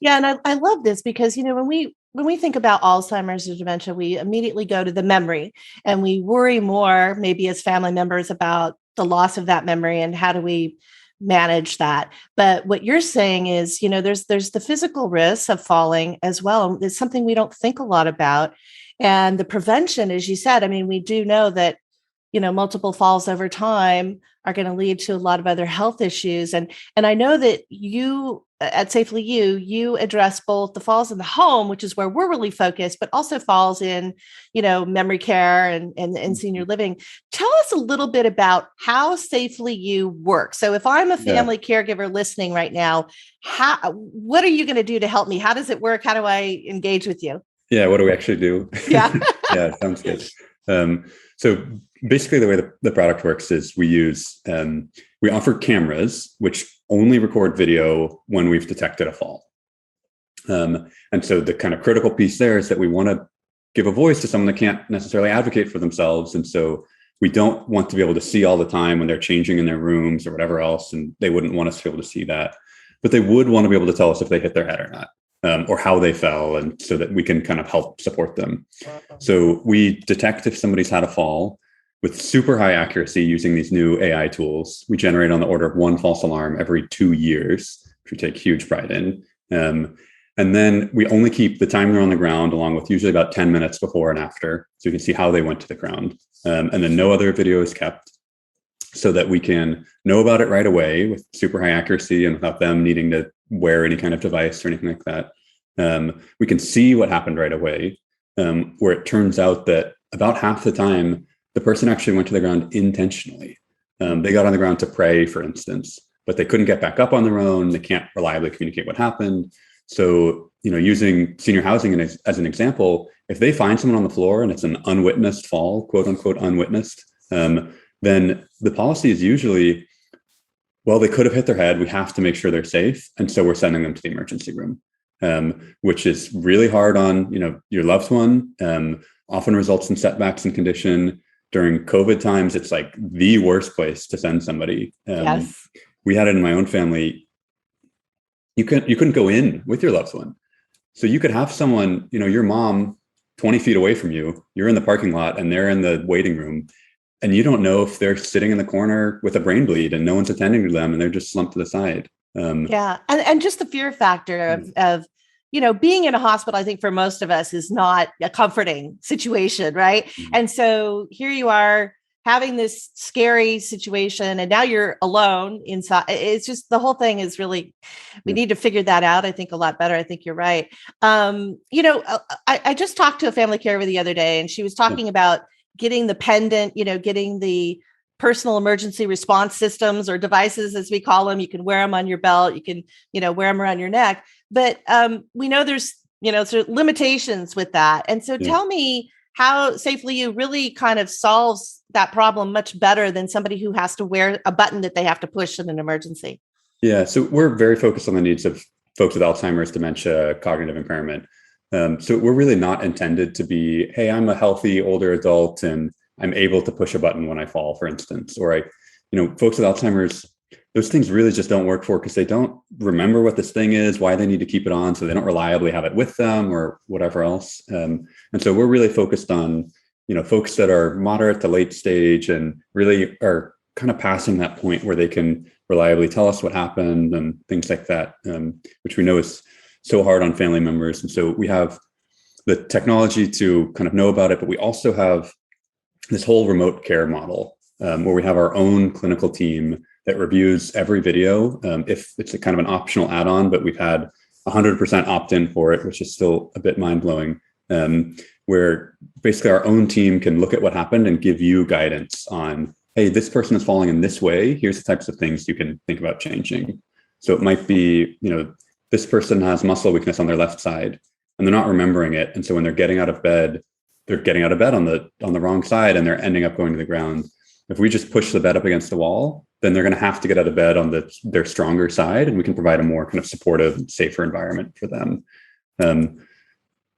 [SPEAKER 3] Yeah. And I love this because, when we think about Alzheimer's or dementia, we immediately go to the memory and we worry more maybe as family members about the loss of that memory and how do we manage that. But what you're saying is, there's the physical risks of falling as well. It's something we don't think a lot about. And the prevention, as you said, we do know that multiple falls over time are going to lead to a lot of other health issues. And I know that you at SafelyYou, you address both the falls in the home, which is where we're really focused, but also falls in, memory care and senior living. Tell us a little bit about how SafelyYou works. So if I'm a family caregiver listening right now, what are you going to do to help me? How does it work? How do I engage with you?
[SPEAKER 5] Yeah. What do we actually do?
[SPEAKER 3] Yeah.
[SPEAKER 5] Yeah. Sounds good. So basically the way the product works is we offer cameras, which only record video when we've detected a fall. And so the kind of critical piece there is that we want to give a voice to someone that can't necessarily advocate for themselves. And so we don't want to be able to see all the time when they're changing in their rooms or whatever else. And they wouldn't want us to be able to see that, but they would want to be able to tell us if they hit their head or not, or how they fell. And so that we can kind of help support them. So we detect if somebody's had a fall with super high accuracy using these new AI tools. We generate on the order of 1 false alarm every 2 years, which we take huge pride in. And then we only keep the time they're on the ground, along with usually about 10 minutes before and after, so you can see how they went to the ground. And then no other video is kept, so that we can know about it right away with super high accuracy and without them needing to wear any kind of device or anything like that. We can see what happened right away, where it turns out that about half the time, the person actually went to the ground intentionally. They got on the ground to pray, for instance, but they couldn't get back up on their own. They can't reliably communicate what happened. So, using senior housing as an example, if they find someone on the floor and it's an unwitnessed fall, quote unquote, unwitnessed, then the policy is usually, well, they could have hit their head. We have to make sure they're safe. And so we're sending them to the emergency room, which is really hard on, your loved one, often results in setbacks and condition. During COVID times, it's like the worst place to send somebody.
[SPEAKER 3] Yes.
[SPEAKER 5] We had it in my own family. You couldn't go in with your loved one. So you could have someone, your mom 20 feet away from you, you're in the parking lot and they're in the waiting room, and you don't know if they're sitting in the corner with a brain bleed and no one's attending to them and they're just slumped to the side.
[SPEAKER 3] Yeah. And just the fear factor of being in a hospital, I think for most of us is not a comforting situation. Right. Mm-hmm. And so here you are having this scary situation, and now you're alone inside. It's just, the whole thing is really, we need to figure that out, I think, a lot better. I think you're right. I just talked to a family caregiver the other day, and she was talking about getting the pendant, getting the personal emergency response systems, or devices, as we call them. You can wear them on your belt. You can, wear them around your neck. But we know there's, sort of limitations with that. And so tell me how SafelyYou really kind of solves that problem much better than somebody who has to wear a button that they have to push in an emergency.
[SPEAKER 5] Yeah, so we're very focused on the needs of folks with Alzheimer's, dementia, cognitive impairment. So we're really not intended to be, hey, I'm a healthy older adult and I'm able to push a button when I fall, for instance. Or folks with Alzheimer's, those things really just don't work for, because they don't remember what this thing is, why they need to keep it on, so they don't reliably have it with them or whatever else. And so we're really focused on, folks that are moderate to late stage and really are kind of passing that point where they can reliably tell us what happened and things like that, which we know is so hard on family members. And so we have the technology to kind of know about it, but we also have this whole remote care model where we have our own clinical team that reviews every video. If it's a kind of an optional add-on, but we've had 100% opt-in for it, which is still a bit mind-blowing, where basically our own team can look at what happened and give you guidance on, hey, this person is falling in this way. Here's the types of things you can think about changing. So it might be, this person has muscle weakness on their left side and they're not remembering it. And so when they're getting out of bed, they're getting out of bed on the wrong side and they're ending up going to the ground. If we just push the bed up against the wall, then they're going to have to get out of bed on their stronger side, and we can provide a more kind of supportive and safer environment for them.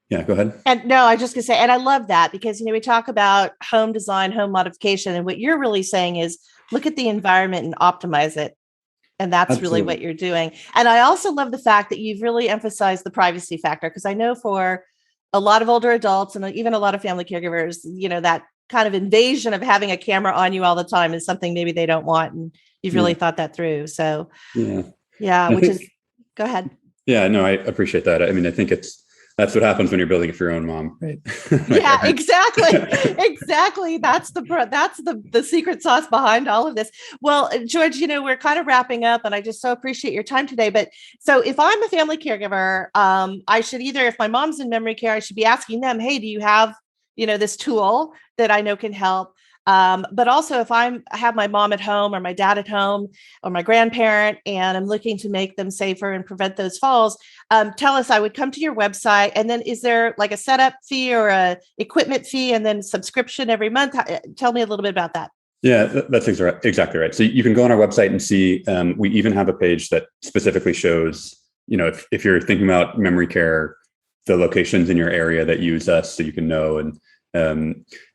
[SPEAKER 5] Yeah, go ahead.
[SPEAKER 3] And no, I was just going to say, and I love that, because, we talk about home design, home modification, and what you're really saying is look at the environment and optimize it. And that's Absolutely. Really what you're doing. And I also love the fact that you've really emphasized the privacy factor, because I know for a lot of older adults and even a lot of family caregivers, that kind of invasion of having a camera on you all the time is something maybe they don't want. And you've really thought that through. So go ahead.
[SPEAKER 5] Yeah, no, I appreciate that. I mean, I think that's what happens when you're building it for your own mom, right?
[SPEAKER 3] Yeah, exactly. Exactly. That's the secret sauce behind all of this. Well, George, we're kind of wrapping up, and I just so appreciate your time today. But so if I'm a family caregiver, I should if my mom's in memory care, I should be asking them, hey, do you have, this tool that I know can help? But also if I have my mom at home or my dad at home or my grandparent, and I'm looking to make them safer and prevent those falls, tell us, I would come to your website, and then is there like a setup fee or a equipment fee and then subscription every month? Tell me a little bit about that.
[SPEAKER 5] Yeah, that's exactly right. So you can go on our website and see, we even have a page that specifically shows, if you're thinking about memory care, the locations in your area that use us, so you can know. And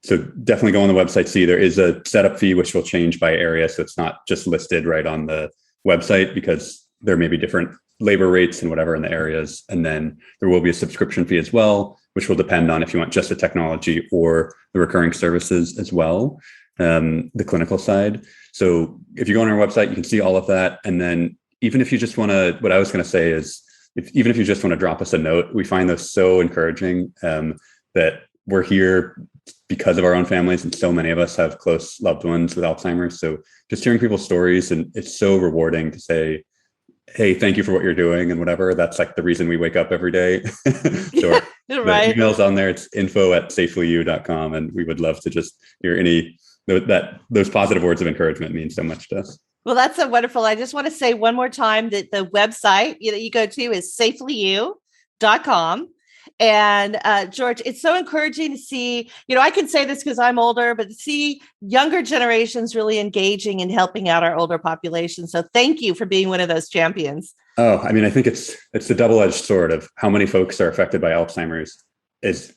[SPEAKER 5] so definitely go on the website, see there is a setup fee, which will change by area. So it's not just listed right on the website, because there may be different labor rates and whatever in the areas. And then there will be a subscription fee as well, which will depend on if you want just the technology or the recurring services as well, the clinical side. So if you go on our website, you can see all of that. And then even if you just want to, what I was going to say is, even if you just want to drop us a note, we find those so encouraging, that we're here because of our own families, and so many of us have close loved ones with Alzheimer's. So just hearing people's stories, and it's so rewarding to say, hey, thank you for what you're doing and whatever. That's like the reason we wake up every day. So
[SPEAKER 3] right.
[SPEAKER 5] The email's on there. It's info@SafelyYou.com. And we would love to just hear those positive words of encouragement mean so much to us.
[SPEAKER 3] Well, that's so wonderful. I just want to say one more time that the website that you go to is SafelyYou.com. And George, it's so encouraging to see, I can say this because I'm older, but to see younger generations really engaging and helping out our older population. So thank you for being one of those champions.
[SPEAKER 5] Oh, I mean, I think it's the double-edged sword of how many folks are affected by Alzheimer's is,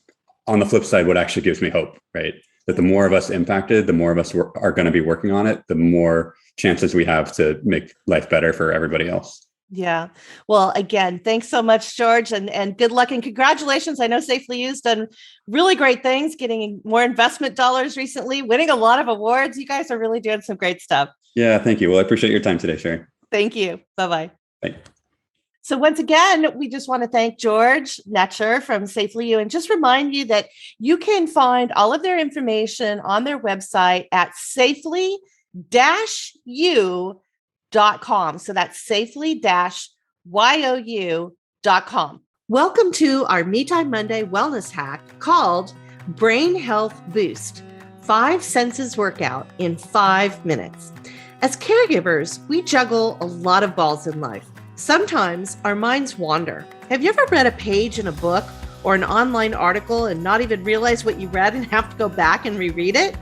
[SPEAKER 5] on the flip side, what actually gives me hope, right? That the more of us impacted, the more of us are going to be working on it, the more chances we have to make life better for everybody else.
[SPEAKER 3] Yeah. Well, again, thanks so much, George, and good luck and congratulations. I know SafelyYou's done really great things, getting more investment dollars recently, winning a lot of awards. You guys are really doing some great stuff.
[SPEAKER 5] Yeah, thank you. Well, I appreciate your time today, Sherri.
[SPEAKER 3] Thank you. Bye-bye.
[SPEAKER 5] Bye.
[SPEAKER 3] So once again, we just want to thank George Netscher from SafelyYou and just remind you that you can find all of their information on their website at SafelyYou.com. So that's SafelyYou.com. Welcome to our Me Time Monday wellness hack called Brain Health Boost, 5 senses workout in 5 minutes. As caregivers, we juggle a lot of balls in life. Sometimes our minds wander. Have you ever read a page in a book or an online article and not even realize what you read and have to go back and reread it?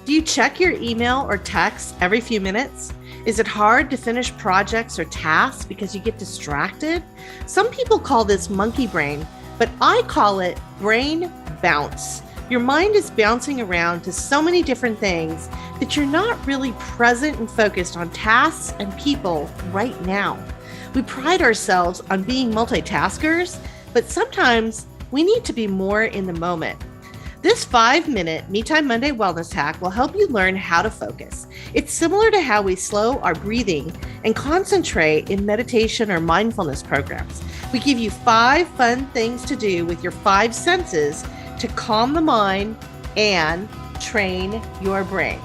[SPEAKER 3] Do you check your email or text every few minutes? Is it hard to finish projects or tasks because you get distracted? Some people call this monkey brain, but I call it brain bounce. Your mind is bouncing around to so many different things that you're not really present and focused on tasks and people right now. We pride ourselves on being multitaskers, but sometimes we need to be more in the moment. This 5-minute Me Time Monday wellness hack will help you learn how to focus. It's similar to how we slow our breathing and concentrate in meditation or mindfulness programs. We give you 5 fun things to do with your 5 senses to calm the mind and train your brain.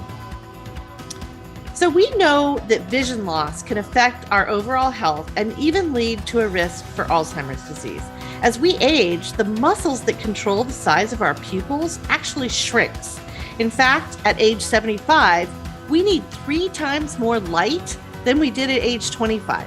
[SPEAKER 3] So we know that vision loss can affect our overall health and even lead to a risk for Alzheimer's disease. As we age, the muscles that control the size of our pupils actually shrinks. In fact, at age 75, we need 3 times more light than we did at age 25.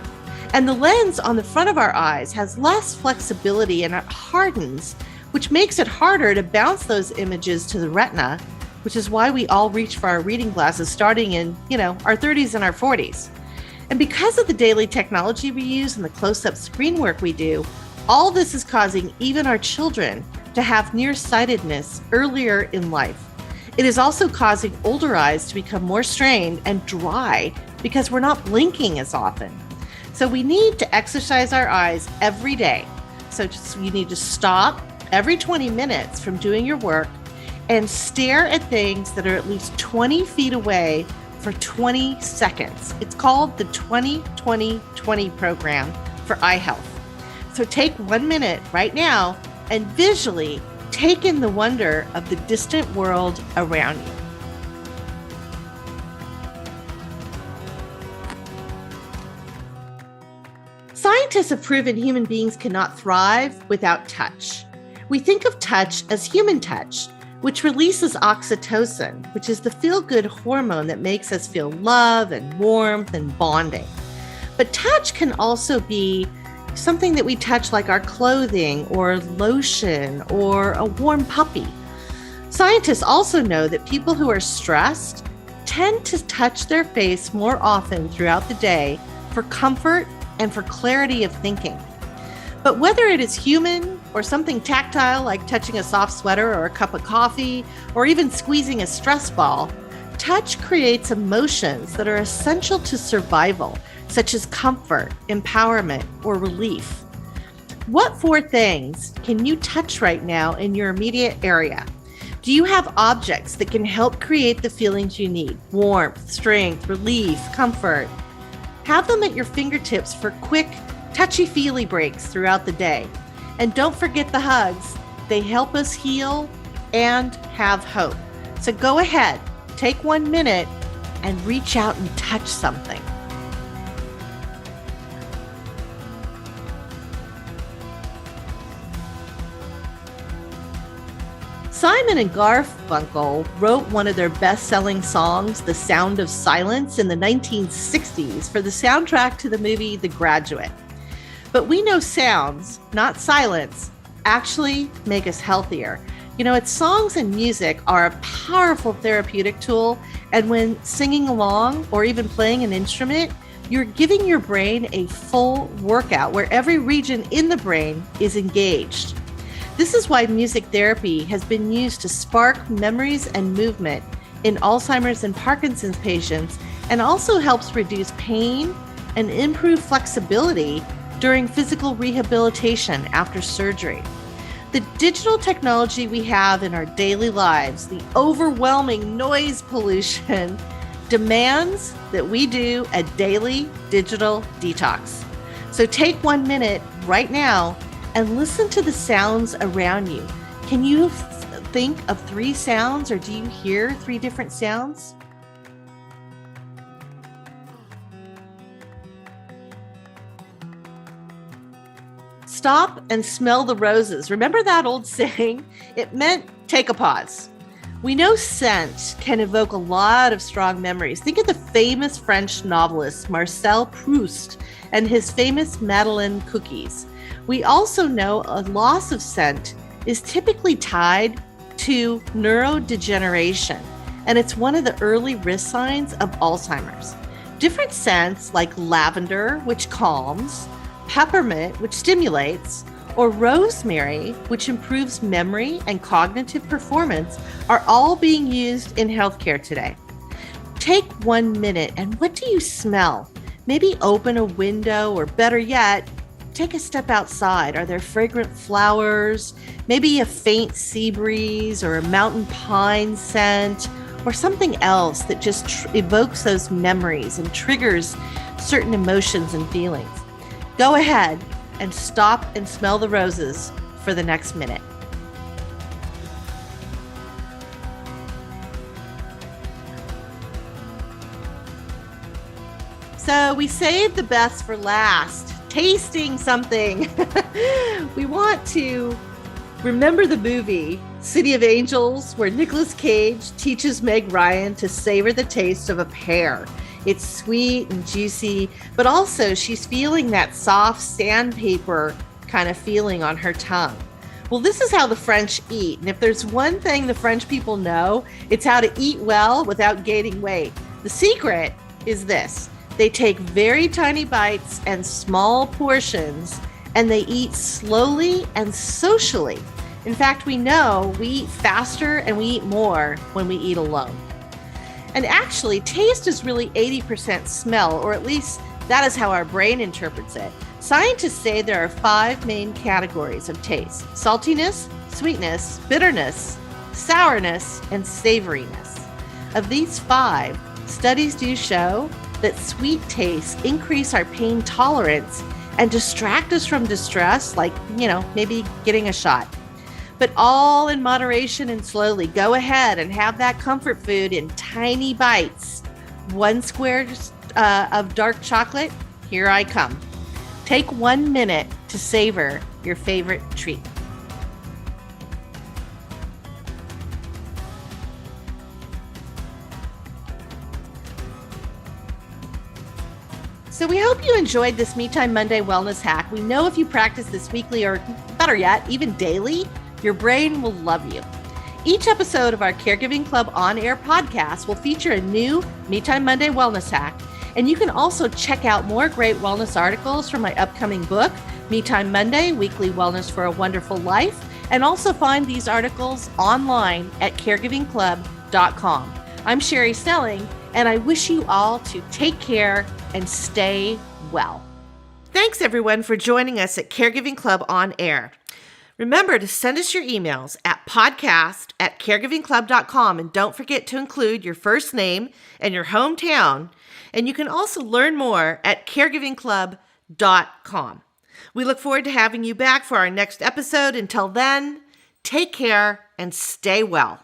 [SPEAKER 3] And the lens on the front of our eyes has less flexibility and it hardens, which makes it harder to bounce those images to the retina, which is why we all reach for our reading glasses starting in, our 30s and our 40s. And because of the daily technology we use and the close-up screen work we do, all this is causing even our children to have nearsightedness earlier in life. It is also causing older eyes to become more strained and dry because we're not blinking as often. So we need to exercise our eyes every day. So you need to stop every 20 minutes from doing your work and stare at things that are at least 20 feet away for 20 seconds. It's called the 20-20-20 program for eye health. So take 1 minute right now and visually take in the wonder of the distant world around you. Scientists have proven human beings cannot thrive without touch. We think of touch as human touch, which releases oxytocin, which is the feel-good hormone that makes us feel love and warmth and bonding. But touch can also be something that we touch like our clothing or lotion or a warm puppy. Scientists also know that people who are stressed tend to touch their face more often throughout the day for comfort and for clarity of thinking. But whether it is human or something tactile like touching a soft sweater or a cup of coffee or even squeezing a stress ball, touch creates emotions that are essential to survival, such as comfort, empowerment, or relief. What 4 things can you touch right now in your immediate area? Do you have objects that can help create the feelings you need? Warmth, strength, relief, comfort. Have them at your fingertips for quick touchy-feely breaks throughout the day. And don't forget the hugs. They help us heal and have hope. So go ahead, take 1 minute and reach out and touch something. Simon and Garfunkel wrote one of their best-selling songs, The Sound of Silence, in the 1960s for the soundtrack to the movie The Graduate. But we know sounds, not silence, actually make us healthier. You know, it's songs and music are a powerful therapeutic tool, and when singing along or even playing an instrument, you're giving your brain a full workout where every region in the brain is engaged. This is why music therapy has been used to spark memories and movement in Alzheimer's and Parkinson's patients, and also helps reduce pain and improve flexibility during physical rehabilitation after surgery. The digital technology we have in our daily lives, the overwhelming noise pollution, demands that we do a daily digital detox. So take 1 minute right now and listen to the sounds around you. Can you think of 3 sounds, or do you hear 3 different sounds? Stop and smell the roses. Remember that old saying? It meant take a pause. We know scent can evoke a lot of strong memories. Think of the famous French novelist Marcel Proust and his famous Madeleine cookies. We also know a loss of scent is typically tied to neurodegeneration, and it's one of the early risk signs of Alzheimer's. Different scents like lavender, which calms, peppermint, which stimulates, or rosemary, which improves memory and cognitive performance, are all being used in healthcare today. Take 1 minute, and what do you smell? Maybe open a window, or better yet, take a step outside. Are there fragrant flowers, maybe a faint sea breeze or a mountain pine scent, or something else that just evokes those memories and triggers certain emotions and feelings? Go ahead and stop and smell the roses for the next minute. So we saved the best for last. Tasting something. We want to remember the movie City of Angels, where Nicolas Cage teaches Meg Ryan to savor the taste of a pear. It's sweet and juicy, but also she's feeling that soft sandpaper kind of feeling on her tongue. Well, this is how the French eat. And if there's one thing the French people know, it's how to eat well without gaining weight. The secret is this. They take very tiny bites and small portions, and they eat slowly and socially. In fact, we know we eat faster and we eat more when we eat alone. And actually, taste is really 80% smell, or at least that is how our brain interprets it. Scientists say there are 5 main categories of taste: saltiness, sweetness, bitterness, sourness, and savoriness. Of these 5, studies do show that sweet tastes increase our pain tolerance and distract us from distress, like, maybe getting a shot. But all in moderation and slowly. Go ahead and have that comfort food in tiny bites. 1 square of dark chocolate, here I come. Take 1 minute to savor your favorite treat. So we hope you enjoyed this Me Time Monday wellness hack. We know if you practice this weekly, or better yet, even daily, your brain will love you. Each episode of our Caregiving Club on-air podcast will feature a new Me Time Monday wellness hack. And you can also check out more great wellness articles from my upcoming book, Me Time Monday, Weekly Wellness for a Wonderful Life, and also find these articles online at caregivingclub.com. I'm Sherri Snelling, and I wish you all to take care and stay well. Thanks, everyone, for joining us at Caregiving Club on Air. Remember to send us your emails at podcast@caregivingclub.com, and don't forget to include your first name and your hometown. And you can also learn more at caregivingclub.com.
[SPEAKER 1] SafelyYou.com. We look forward to having you back for our next episode. Until then, take care and stay well.